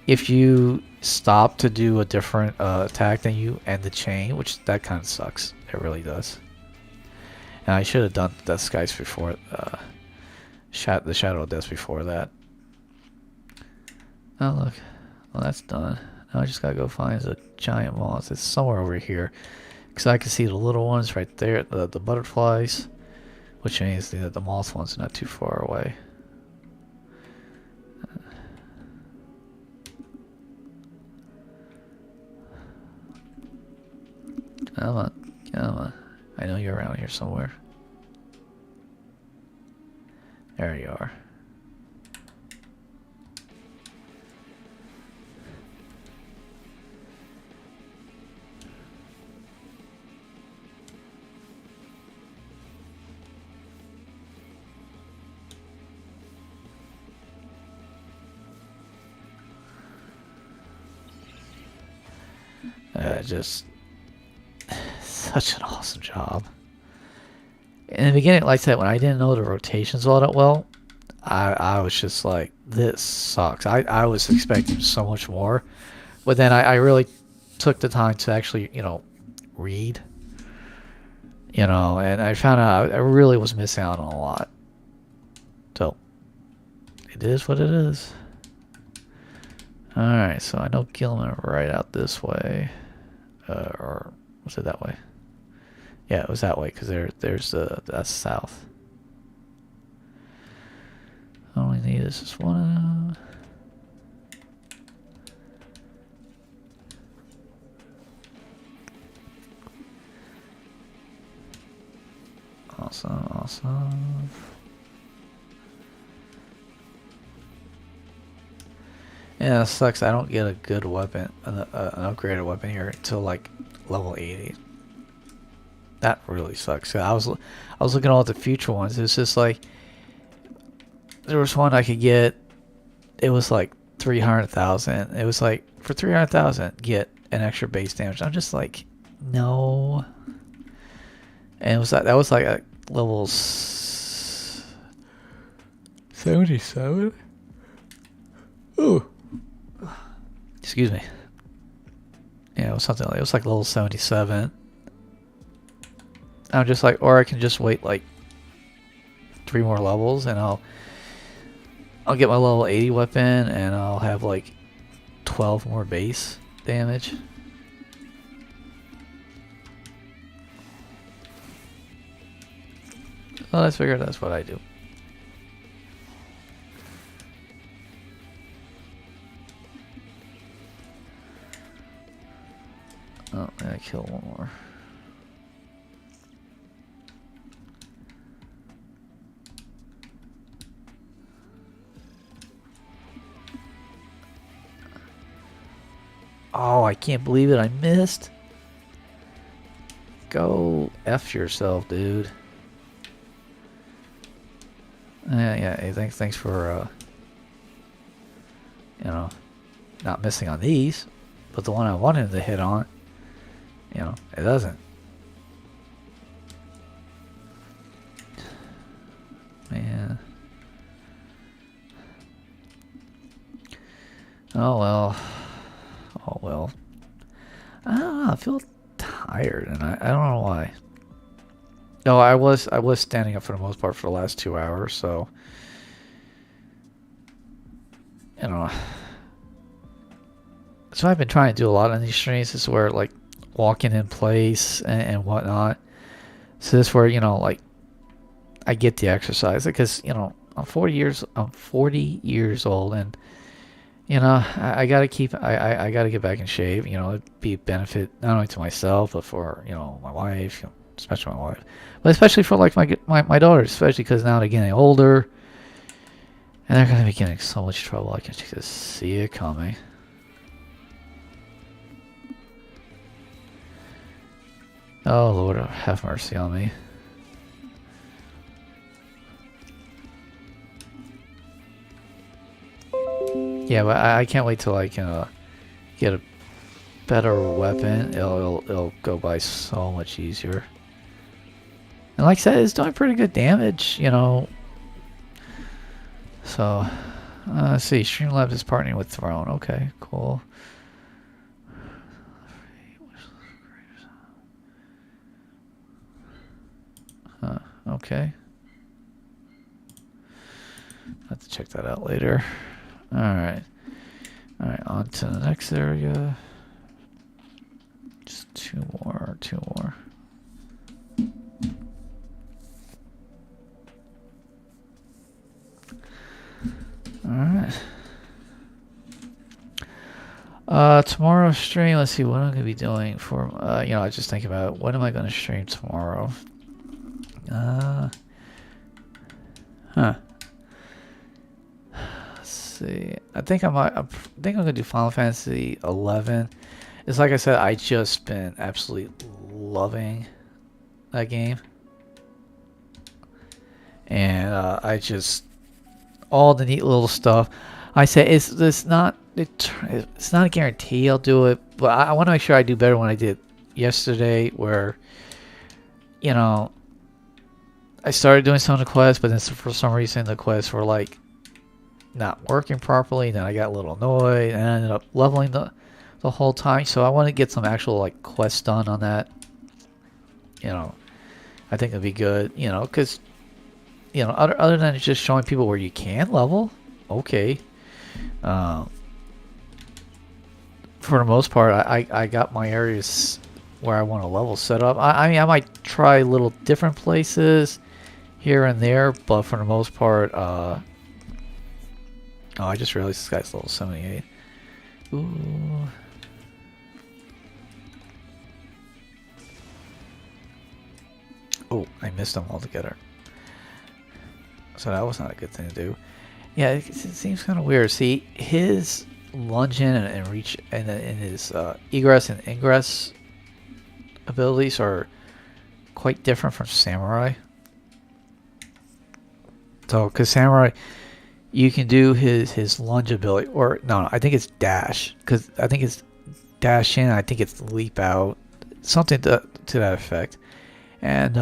if you stop to do a different attack, then you end the chain, which that kind of sucks. It really does. And I should have done Death Skies before the Shadow of Death before that. Oh look, well that's done. Now I just gotta go find a giant moth. It's somewhere over here, because I can see the little ones right there, the butterflies. Which means that the moth one's not too far away. Come on, come on. I know you're around here somewhere. There you are. Just such an awesome job. In the beginning, like I said, when I didn't know the rotations all that well, I was just like, this sucks. I was expecting so much more. But then I really took the time to actually, read. And I found out I really was missing out on a lot. So, it is what it is. Alright, so I know Gilman right out this way. Or was it that way? Yeah, it was that way, because that's south. All we need is just one. Awesome, awesome. Yeah, it sucks. I don't get a good weapon, an upgraded weapon here until like level 80. That really sucks. I was looking at all the future ones. It's just like there was one I could get. It was like 300,000. It was like for 300,000, get an extra base damage. I'm just like, no. And it was that was like a level 77. Ooh. Excuse me. Yeah, it was something like it was like level 77. I'm just like, or I can just wait like 3 more levels and I'll get my level 80 weapon and I'll have like 12 more base damage. Well, let's figure that's what I do. Oh, I kill one more. Oh, I can't believe it. I missed. Go F yourself, dude. Yeah. Hey, thanks for not missing on these, but the one I wanted to hit on, it doesn't. Man. Oh well. Oh well. I don't know. I feel tired, and I don't know why. No, I was standing up for the most part for the last 2 hours, so So I've been trying to do a lot on these streams. This is where like walking in place and whatnot. So this is where like I get the exercise because I'm 40 years old, and I gotta keep I gotta get back in shape. It'd be a benefit not only to myself but for my wife, especially my wife, but especially for like my daughters, especially because now they're getting older and they're gonna be getting so much trouble. I can just see it coming. Oh Lord, have mercy on me. Yeah, but I can't wait till I can get a better weapon. It'll go by so much easier. And like I said, it's doing pretty good damage, So, let's see. Streamlabs is partnering with Throne. Okay, cool. Okay. I'll have to check that out later. Alright. Alright, on to the next area. Just two more. Alright. Tomorrow's stream, let's see what I'm going to be doing for, you know, I just think about what am I going to stream tomorrow? Let's see. I think I'm going to do Final Fantasy 11. It's like I said, I just been absolutely loving that game. And I just all the neat little stuff. I say it's not a guarantee I'll do it, but I want to make sure I do better than I did yesterday, where, you know, I started doing some of the quests, but then for some reason the quests were like not working properly. Then I got a little annoyed and I ended up leveling the whole time. So I want to get some actual like quests done on that. You know, I think it'd be good. You know, because, you know, other than just showing people where you can level, okay. For the most part, I got my areas where I want to level set up. I mean, I might try little different places here and there, but for the most part, oh, I just realized this guy's level 78. Ooh. Oh, I missed him altogether. So that was not a good thing to do. Yeah, it seems kind of weird. See, his lunge in and reach and his egress and ingress abilities are quite different from Samurai. So, because Samurai, you can do his lunge ability, or no, I think it's dash. Because I think it's dash in, I think it's leap out, something to that effect. And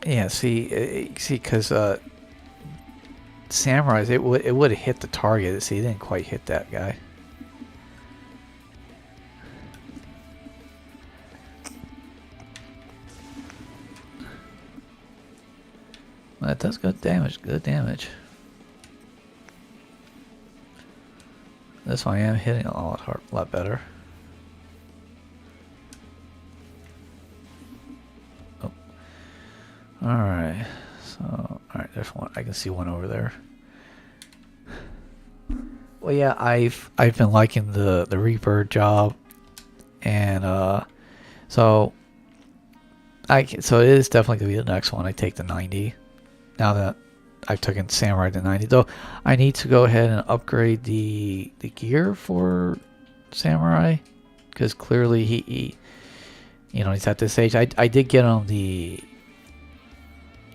yeah, see, because Samurai's, it would have hit the target. See, it didn't quite hit that guy. That does good damage. Good damage. This one I am hitting a lot better. Oh. Alright. So, alright, there's one. I can see one over there. Well, yeah, I've been liking the Reaper job, and so it is definitely gonna be the next one. I take the 90. Now that I've taken Samurai to 90, though, I need to go ahead and upgrade the gear for Samurai, because clearly he you know, he's at this age. I did get him the.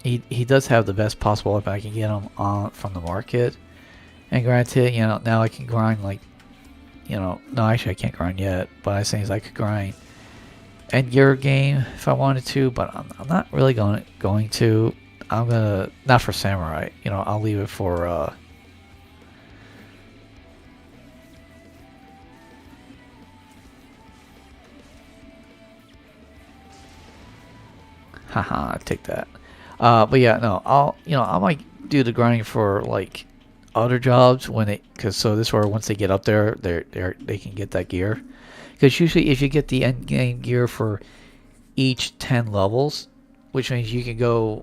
He does have the best possible weapon I can get him on from the market, and granted, you know, now I can grind like, you know, no, actually I can't grind yet, but I was saying is I could grind end gear game if I wanted to, but I'm not really going to. I'm gonna, not for Samurai, you know, I'll leave it for haha, take that. But yeah, no, I might do the grinding for like other jobs when because so this where once they get up there, they can get that gear. Because usually if you get the end game gear for each 10 levels, which means you can go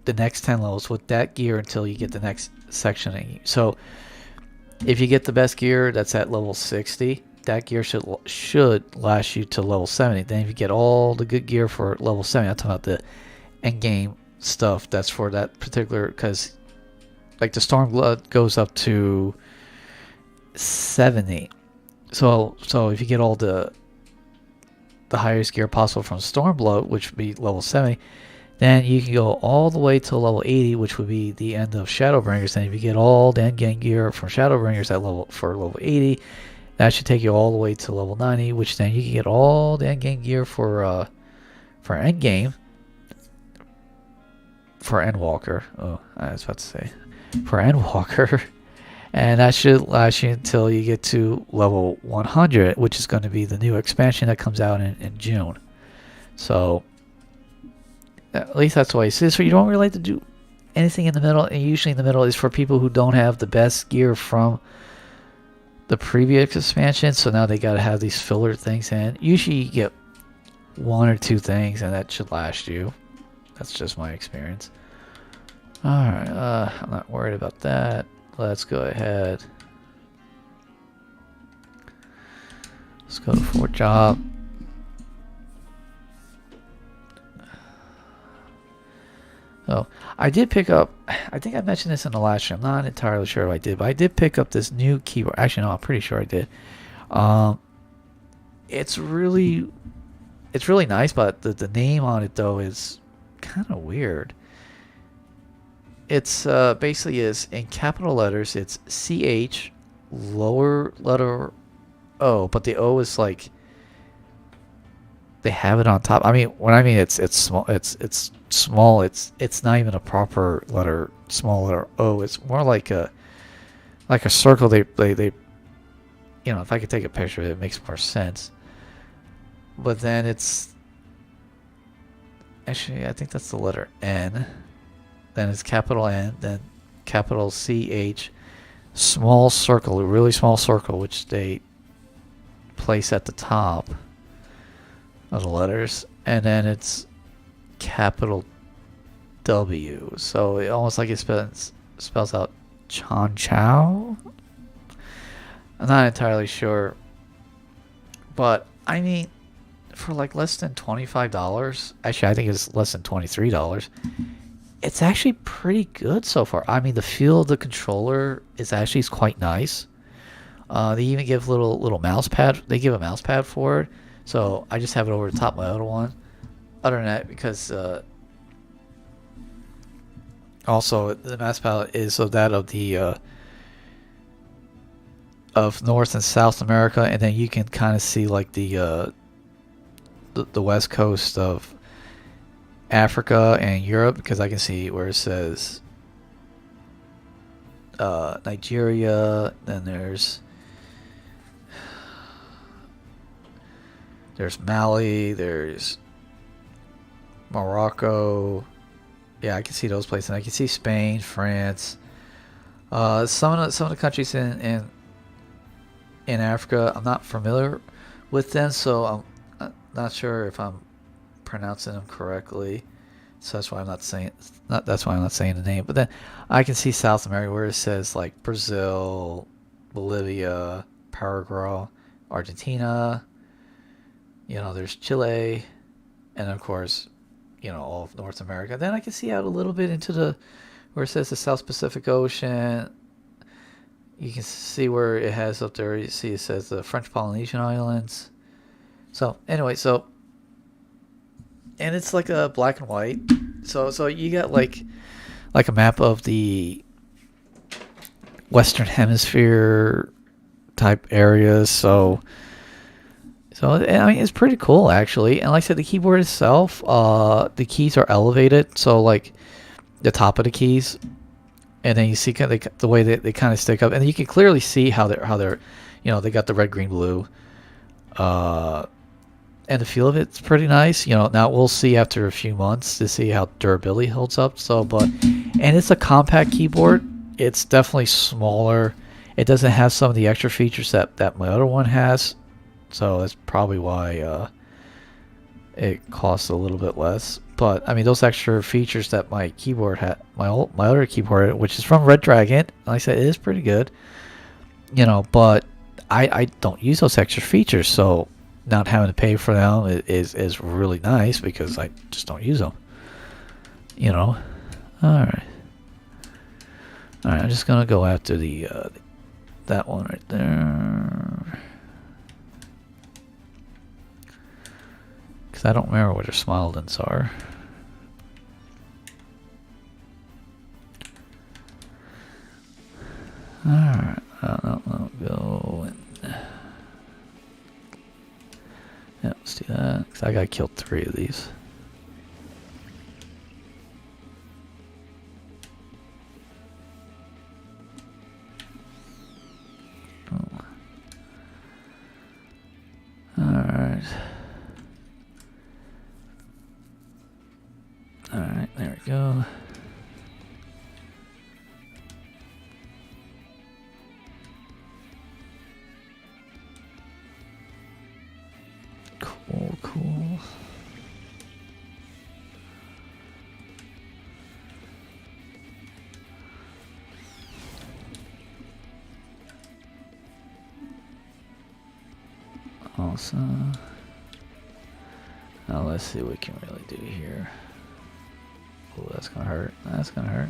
the next 10 levels with that gear until you get the next section. So if you get the best gear that's at level 60, that gear should last you to level 70. Then if you get all the good gear for level 70, I'm talking about the end game stuff that's for that particular, because like the Stormblood goes up to 70. So if you get all the highest gear possible from Stormblood, which would be level 70, then you can go all the way to level 80, which would be the end of Shadowbringers. Then if you get all the end game gear from Shadowbringers at level 80, that should take you all the way to level 90, which then you can get all the end game gear for end game for Endwalker. Oh, I was about to say for Endwalker, and that should last you until you get to level 100, which is going to be the new expansion that comes out in June. So at least that's the way it is. So you don't really have to do anything in the middle, and usually in the middle is for people who don't have the best gear from the previous expansion, so now they got to have these filler things in. Usually you get one or two things, and that should last you. That's just my experience. Alright, I'm not worried about that. Let's go ahead. Let's go to Fort Job. So, I did pick up, I think I mentioned this in the last stream. I'm not entirely sure if I did, but I did pick up this new keyboard. Actually, no, I'm pretty sure I did. It's really nice, but the name on it, though, is kind of weird. It's basically is in capital letters, it's CH, lower letter O, but the O is like, they have it on top. I mean, when I mean it's small, it's small. It's not even a proper letter, small letter O. It's more like a circle. They you know, if I could take a picture of it, it makes more sense. But then it's actually, I think that's the letter N. Then it's capital N, then capital CH, small circle, a really small circle, which they place at the top of the letters, and then it's capital W. So it almost like it spells out Chan Chow. I'm not entirely sure, but I mean, for like less than $25, actually I think it's less than $23. It's actually pretty good so far. I mean, the feel of the controller is actually quite nice. They even give little mouse pad. They give a mouse pad for it. So I just have it over the top of my other one. Other than that, because also the mouse pad is of that of the of North and South America, and then you can kind of see like the west coast of Africa and Europe, because I can see where it says Nigeria. Then there's Mali, there's Morocco. Yeah, I can see those places. And I can see Spain, France. Some of the countries in Africa, I'm not familiar with them, so I'm not sure if I'm pronouncing them correctly. So that's why I'm not saying the name. But then I can see South America where it says like Brazil, Bolivia, Paraguay, Argentina. You know, there's Chile, and of course, you know, all of North America. Then I can see out a little bit into where it says the South Pacific Ocean. You can see where it has up there. You see it says the French Polynesian Islands. So anyway, and it's like a black and white. So you got like a map of the Western Hemisphere type areas. So I mean, it's pretty cool actually. And like I said, the keyboard itself, the keys are elevated. So like the top of the keys, and then you see kind of the way they kind of stick up, and you can clearly see how they're, you know, they got the red, green, blue. And the feel of it's pretty nice. You know, now we'll see after a few months to see how durability holds up. So, and it's a compact keyboard. It's definitely smaller. It doesn't have some of the extra features that my other one has. So that's probably why it costs a little bit less. But I mean, those extra features that my keyboard had, my other keyboard, which is from Red Dragon, like I said, it is pretty good. You know, but I don't use those extra features, so not having to pay for them is really nice because I just don't use them. You know. All right. I'm just gonna go after that one right there. Because I don't remember what her Smildens are. Alright, I'll go and... Yeah, let's do that. Because I gotta kill 3 of these. Oh. Alright. Alright, there we go. Cool. awesome. Now let's see what we can really do here. Oh, that's gonna hurt. That's gonna hurt.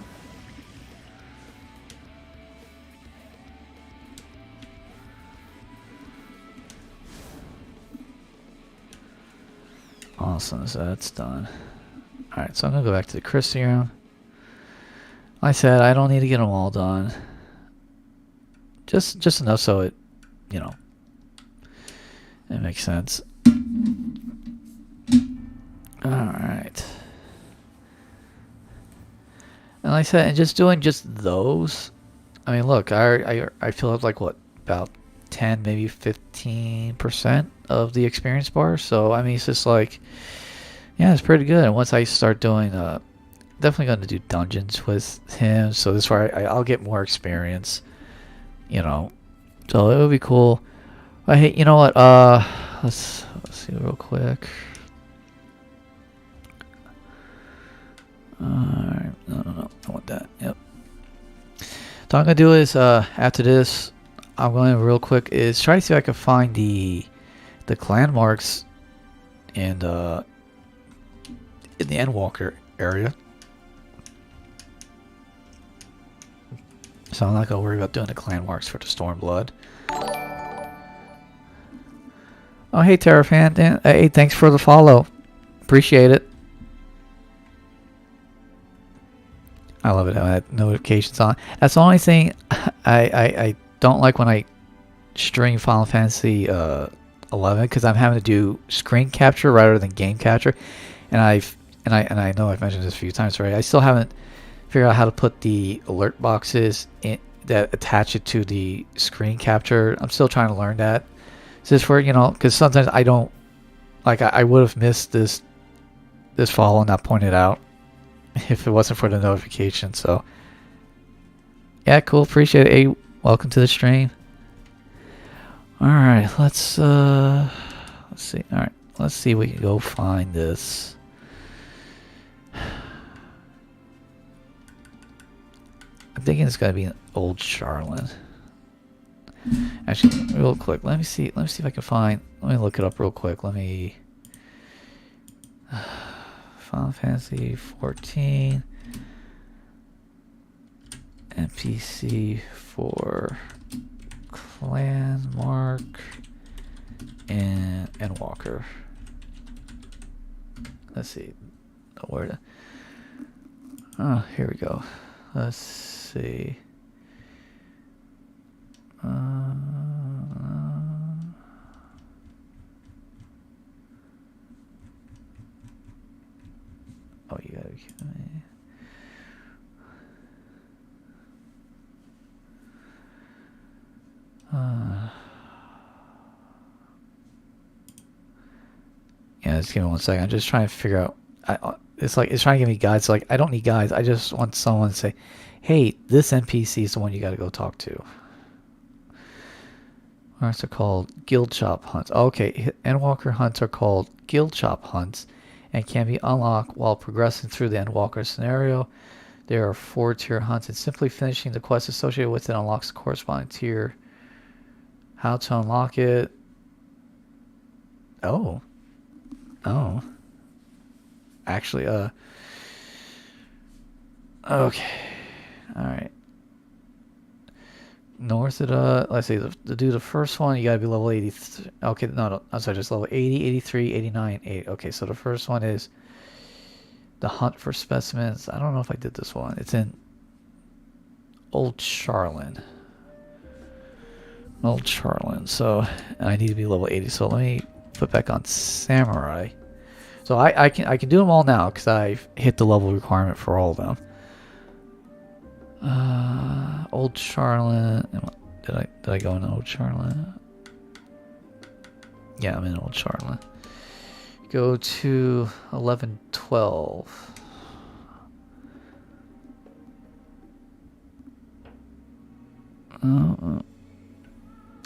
Awesome, so that's done. Alright, so I'm gonna go back to the crystal room. Like I said, I don't need to get them all done. Just enough so it, you know, it makes sense. Alright. And like I said, and just doing just those, I mean, look, I feel like what, about 10, maybe 15% of the experience bar. So I mean, it's just like, yeah, it's pretty good. And once I start doing, definitely going to do dungeons with him. So this way, I'll get more experience, you know. So it would be cool. But hey, you know what? Let's see real quick. Alright, no, I want that. Yep. So I'm gonna do is after this, I'm going to real quick is try to see if I can find the clan marks and in the Endwalker area. So I'm not gonna worry about doing the clan marks for the Stormblood. Oh hey Terrafan, hey thanks for the follow, appreciate it. I love it how I have notifications on. That's the only thing I don't like when I stream Final Fantasy 11 because I'm having to do screen capture rather than game capture, and I know I've mentioned this a few times already. I still haven't figured out how to put the alert boxes in that attach it to the screen capture. I'm still trying to learn that. So just for, you know, because sometimes I don't like I would have missed this follow and not pointed out if it wasn't for the notification. So yeah, cool, appreciate it. Hey, welcome to the stream. All right, let's see. All right, let's see if we can go find this. I'm thinking it's gotta be an old Charlene. Actually, real quick, let me see if I can find. Let me look it up real quick. Let me. Final Fantasy 14 NPC for Clan Mark and Walker. Let's see. Where to? Oh, here we go. Let's see. Oh, you gotta be kidding me. Yeah, just give me 1 second. I'm just trying to figure out. It's like it's trying to give me guides. Like I don't need guides. I just want someone to say, "Hey, this NPC is the one you got to go talk to." Hunts are called guild shop hunts. Okay, Endwalker hunts are called guild shop hunts and can be unlocked while progressing through the Endwalker scenario. There are 4-tier hunts, and simply finishing the quest associated with it unlocks the corresponding tier. How to unlock it? Oh. Actually, okay. Alright. North of let's see, to do the first one, you gotta be level 80. Okay, no, I'm sorry, just level 80, 83, 89, 8. Okay, so the first one is the hunt for specimens. I don't know if I did this one. It's in Old Charlene. So I need to be level 80. So let me put back on Samurai. So I can do them all now because I've hit the level requirement for all of them. Old Charlene. Did I go in Old Charlene? Yeah, I'm in Old Charlene. Go to 1112.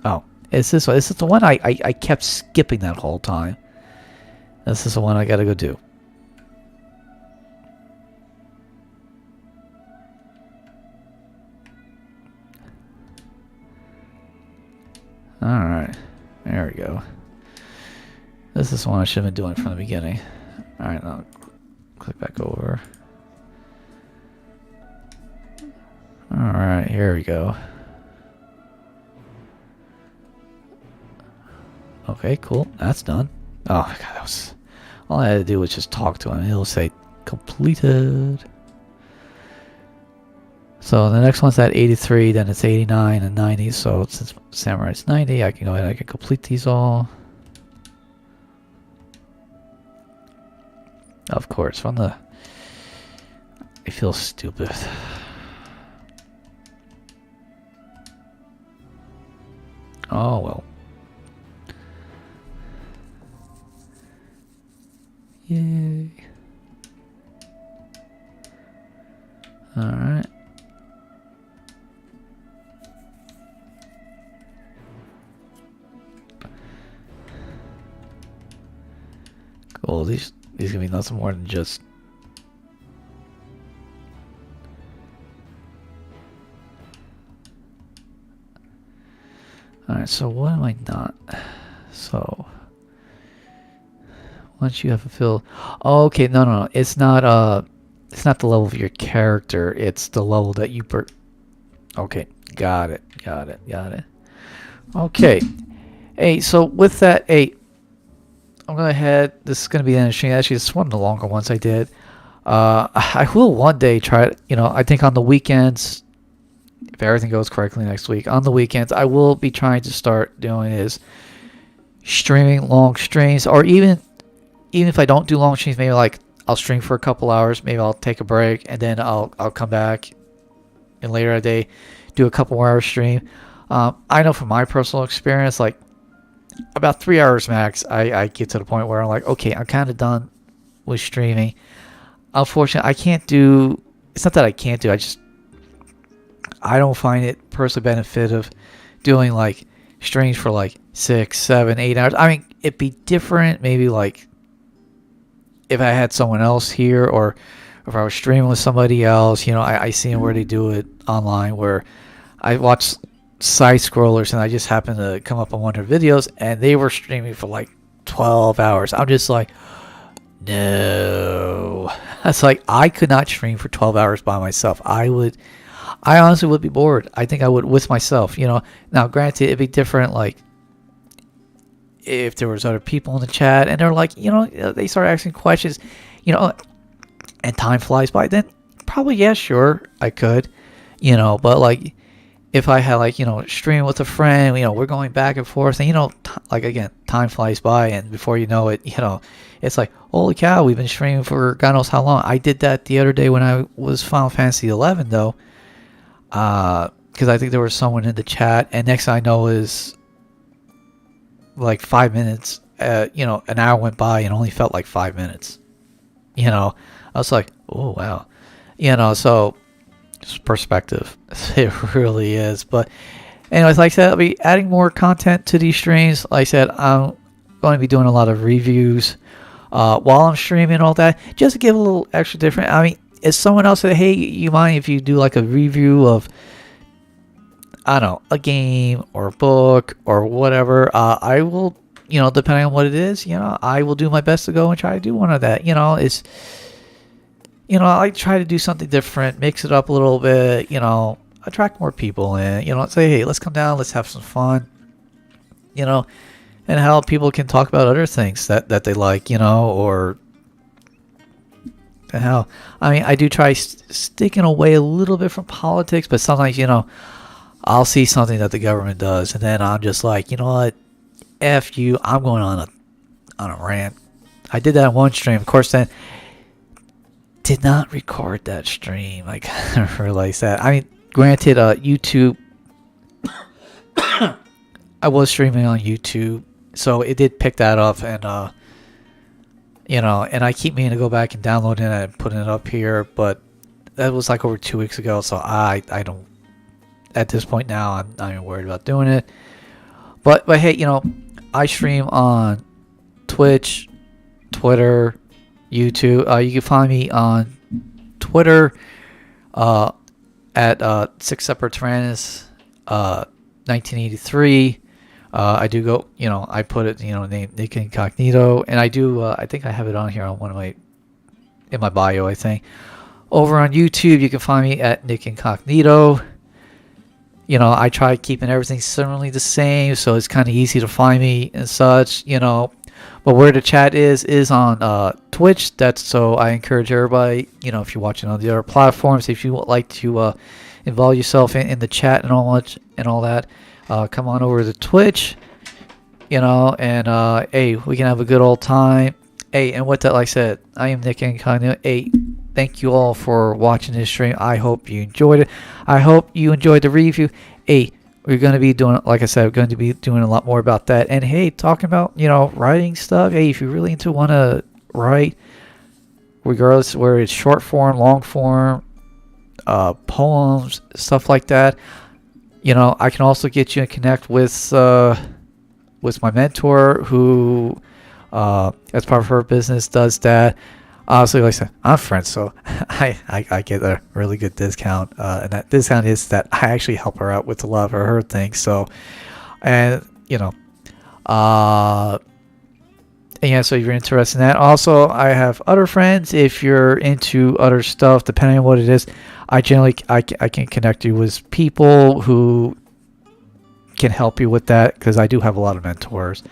Oh, it's this one. This is the one I kept skipping that whole time. This is the one I gotta go do. Alright. There we go. This is one I should have been doing from the beginning. Alright, now click back over. Alright, here we go. Okay, cool. That's done. Oh my god, that was... All I had to do was just talk to him. He'll say, completed. So the next one's at 83, then it's 89 and 90. So since Samurai's 90, I can go ahead and I can complete these all. Of course, from the... I feel stupid. Oh, well. Yay. Alright. Cool, these gonna be nothing more than just... Alright, so what am I not? So... Once you have fulfilled... Oh, okay, no. It's not the level of your character. It's the level that you Okay, got it. Okay. Hey, so with that, hey, I'm going to head... This is going to be interesting. Actually, it's one of the longer ones I did. I will one day try it. You know, I think on the weekends, if everything goes correctly next week, on the weekends, I will be trying to start doing is streaming long streams, or even if I don't do long streams, maybe like I'll stream for a couple hours, maybe I'll take a break, and then I'll come back and later in the day do a couple more hours stream. I know from my personal experience, like about 3 hours max, I get to the point where I'm like, okay, I'm kind of done with streaming. Unfortunately, I can't do... It's not that I can't do, I don't find it personally beneficial doing like streams for like 6, 7, 8 hours. I mean, it'd be different maybe like if I had someone else here, or if I was streaming with somebody else. You know, I seen where they do it online, where I watch side scrollers and I just happened to come up on one of their videos and they were streaming for like 12 hours. I'm just like, no. That's like, I could not stream for 12 hours by myself. I honestly would be bored. I think I would with myself, you know. Now, granted, it'd be different, like, if there was other people in the chat and they're like, you know, they start asking questions, you know, and time flies by, then probably, yeah, sure, I could, you know. But, like, if I had, like, you know, stream with a friend, you know, we're going back and forth, and, you know, like, again, time flies by, and before you know it, you know, it's like, holy cow, we've been streaming for God knows how long. I did that the other day when I was Final Fantasy XI, though. Because I think there was someone in the chat, and next thing I know is like 5 minutes. You know, an hour went by and only felt like 5 minutes. You know, I was like, oh wow, you know. So just perspective, it really is. But anyways, like I said, I'll be adding more content to these streams. Like I said, I'm going to be doing a lot of reviews while I'm streaming and all that, just to give a little extra different. I mean, if someone else said, hey, you mind if you do like a review of, I don't know, a game or a book or whatever, I will, you know, depending on what it is, you know, I will do my best to go and try to do one of that. You know, it's, you know, I try to do something different, mix it up a little bit, you know, attract more people in, you know, say, hey, let's come down, let's have some fun, you know, and how people can talk about other things that they like, you know, or hell, I mean, I do try sticking away a little bit from politics, but sometimes, you know, I'll see something that the government does, and then I'm just like, you know what, F you, I'm going on a rant. I did that in one stream, of course, then did not record that stream. I kind of realized that. I mean, granted, YouTube, I was streaming on YouTube, so it did pick that up, and you know, and I keep meaning to go back and download it and putting it up here, but that was like over 2 weeks ago, so I don't, at this point now, I'm not even worried about doing it. But hey, you know, I stream on Twitch, Twitter, YouTube. You can find me on Twitter at 6 Separate Tyrannus 1983. I do go, I put it, name Nick Incognito, and I do. I think I have it on here on in my bio, I think. Over on YouTube, you can find me at Nick Incognito. I try keeping everything similarly the same, so it's kind of easy to find me and such. But where the chat is on Twitch. So I encourage everybody, if you're watching on the other platforms, if you would like to involve yourself in the chat and all that, come on over to Twitch. And hey, we can have a good old time. Hey, and with that, like I said, I am Nick Incognito. Hey, thank you all for watching this stream. I hope you enjoyed it. I hope you enjoyed the review. Hey, we're going to be doing, like I said, we're going to be doing a lot more about that. And hey, talking about, writing stuff. Hey, if you really want to write, regardless where it's short form, long form, poems, stuff like that, I can also get you and connect with my mentor who, as part of her business, does that. Honestly, like I said, I'm friends, so I get a really good discount. And that discount is that I actually help her out with a lot of her things. So, and yeah, so if you're interested in that. Also, I have other friends. If you're into other stuff, depending on what it is, I can connect you with people who can help you with that, because I do have a lot of mentors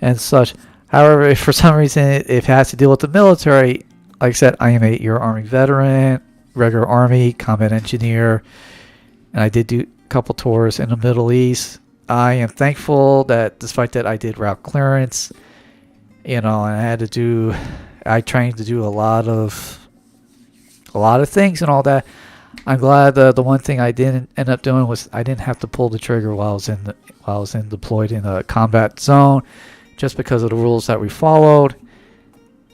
and such. However, if for some reason it has to deal with the military, like I said, I am a 8-year Army veteran, regular Army, combat engineer, and I did do a couple tours in the Middle East. I am thankful that despite that I did route clearance, and I trained to do a lot of things and all that. I'm glad the one thing I didn't end up doing was I didn't have to pull the trigger while I was deployed in a combat zone, just because of the rules that we followed.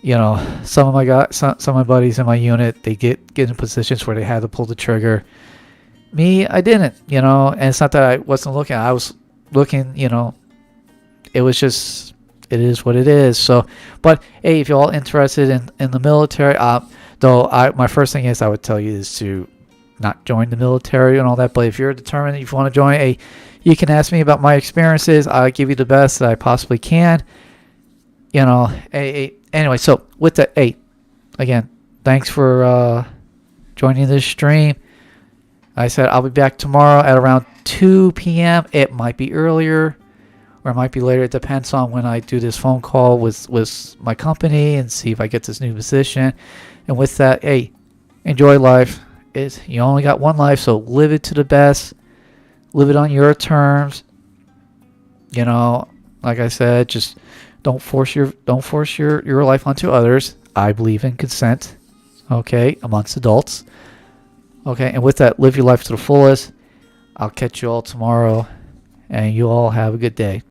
Some of my buddies in my unit, they get in positions where they had to pull the trigger. Me, I didn't. And it's not that I wasn't looking. I was looking. It was just, it is what it is. So, but hey, if you're all interested in the military, my first thing is I would tell you is to not join the military and all that. But if you're determined, if you want to join, you can ask me about my experiences. I'll give you the best that I possibly can. Anyway, so with that, again, thanks for joining this stream. I said I'll be back tomorrow at around 2 p.m. It might be earlier or it might be later. It depends on when I do this phone call with my company and see if I get this new position. And with that, enjoy life. You only got one life, so live it to the best. Live it on your terms. Like I said, just don't force your life onto others. I believe in consent, okay, amongst adults. Okay, and with that, live your life to the fullest. I'll catch you all tomorrow, and you all have a good day.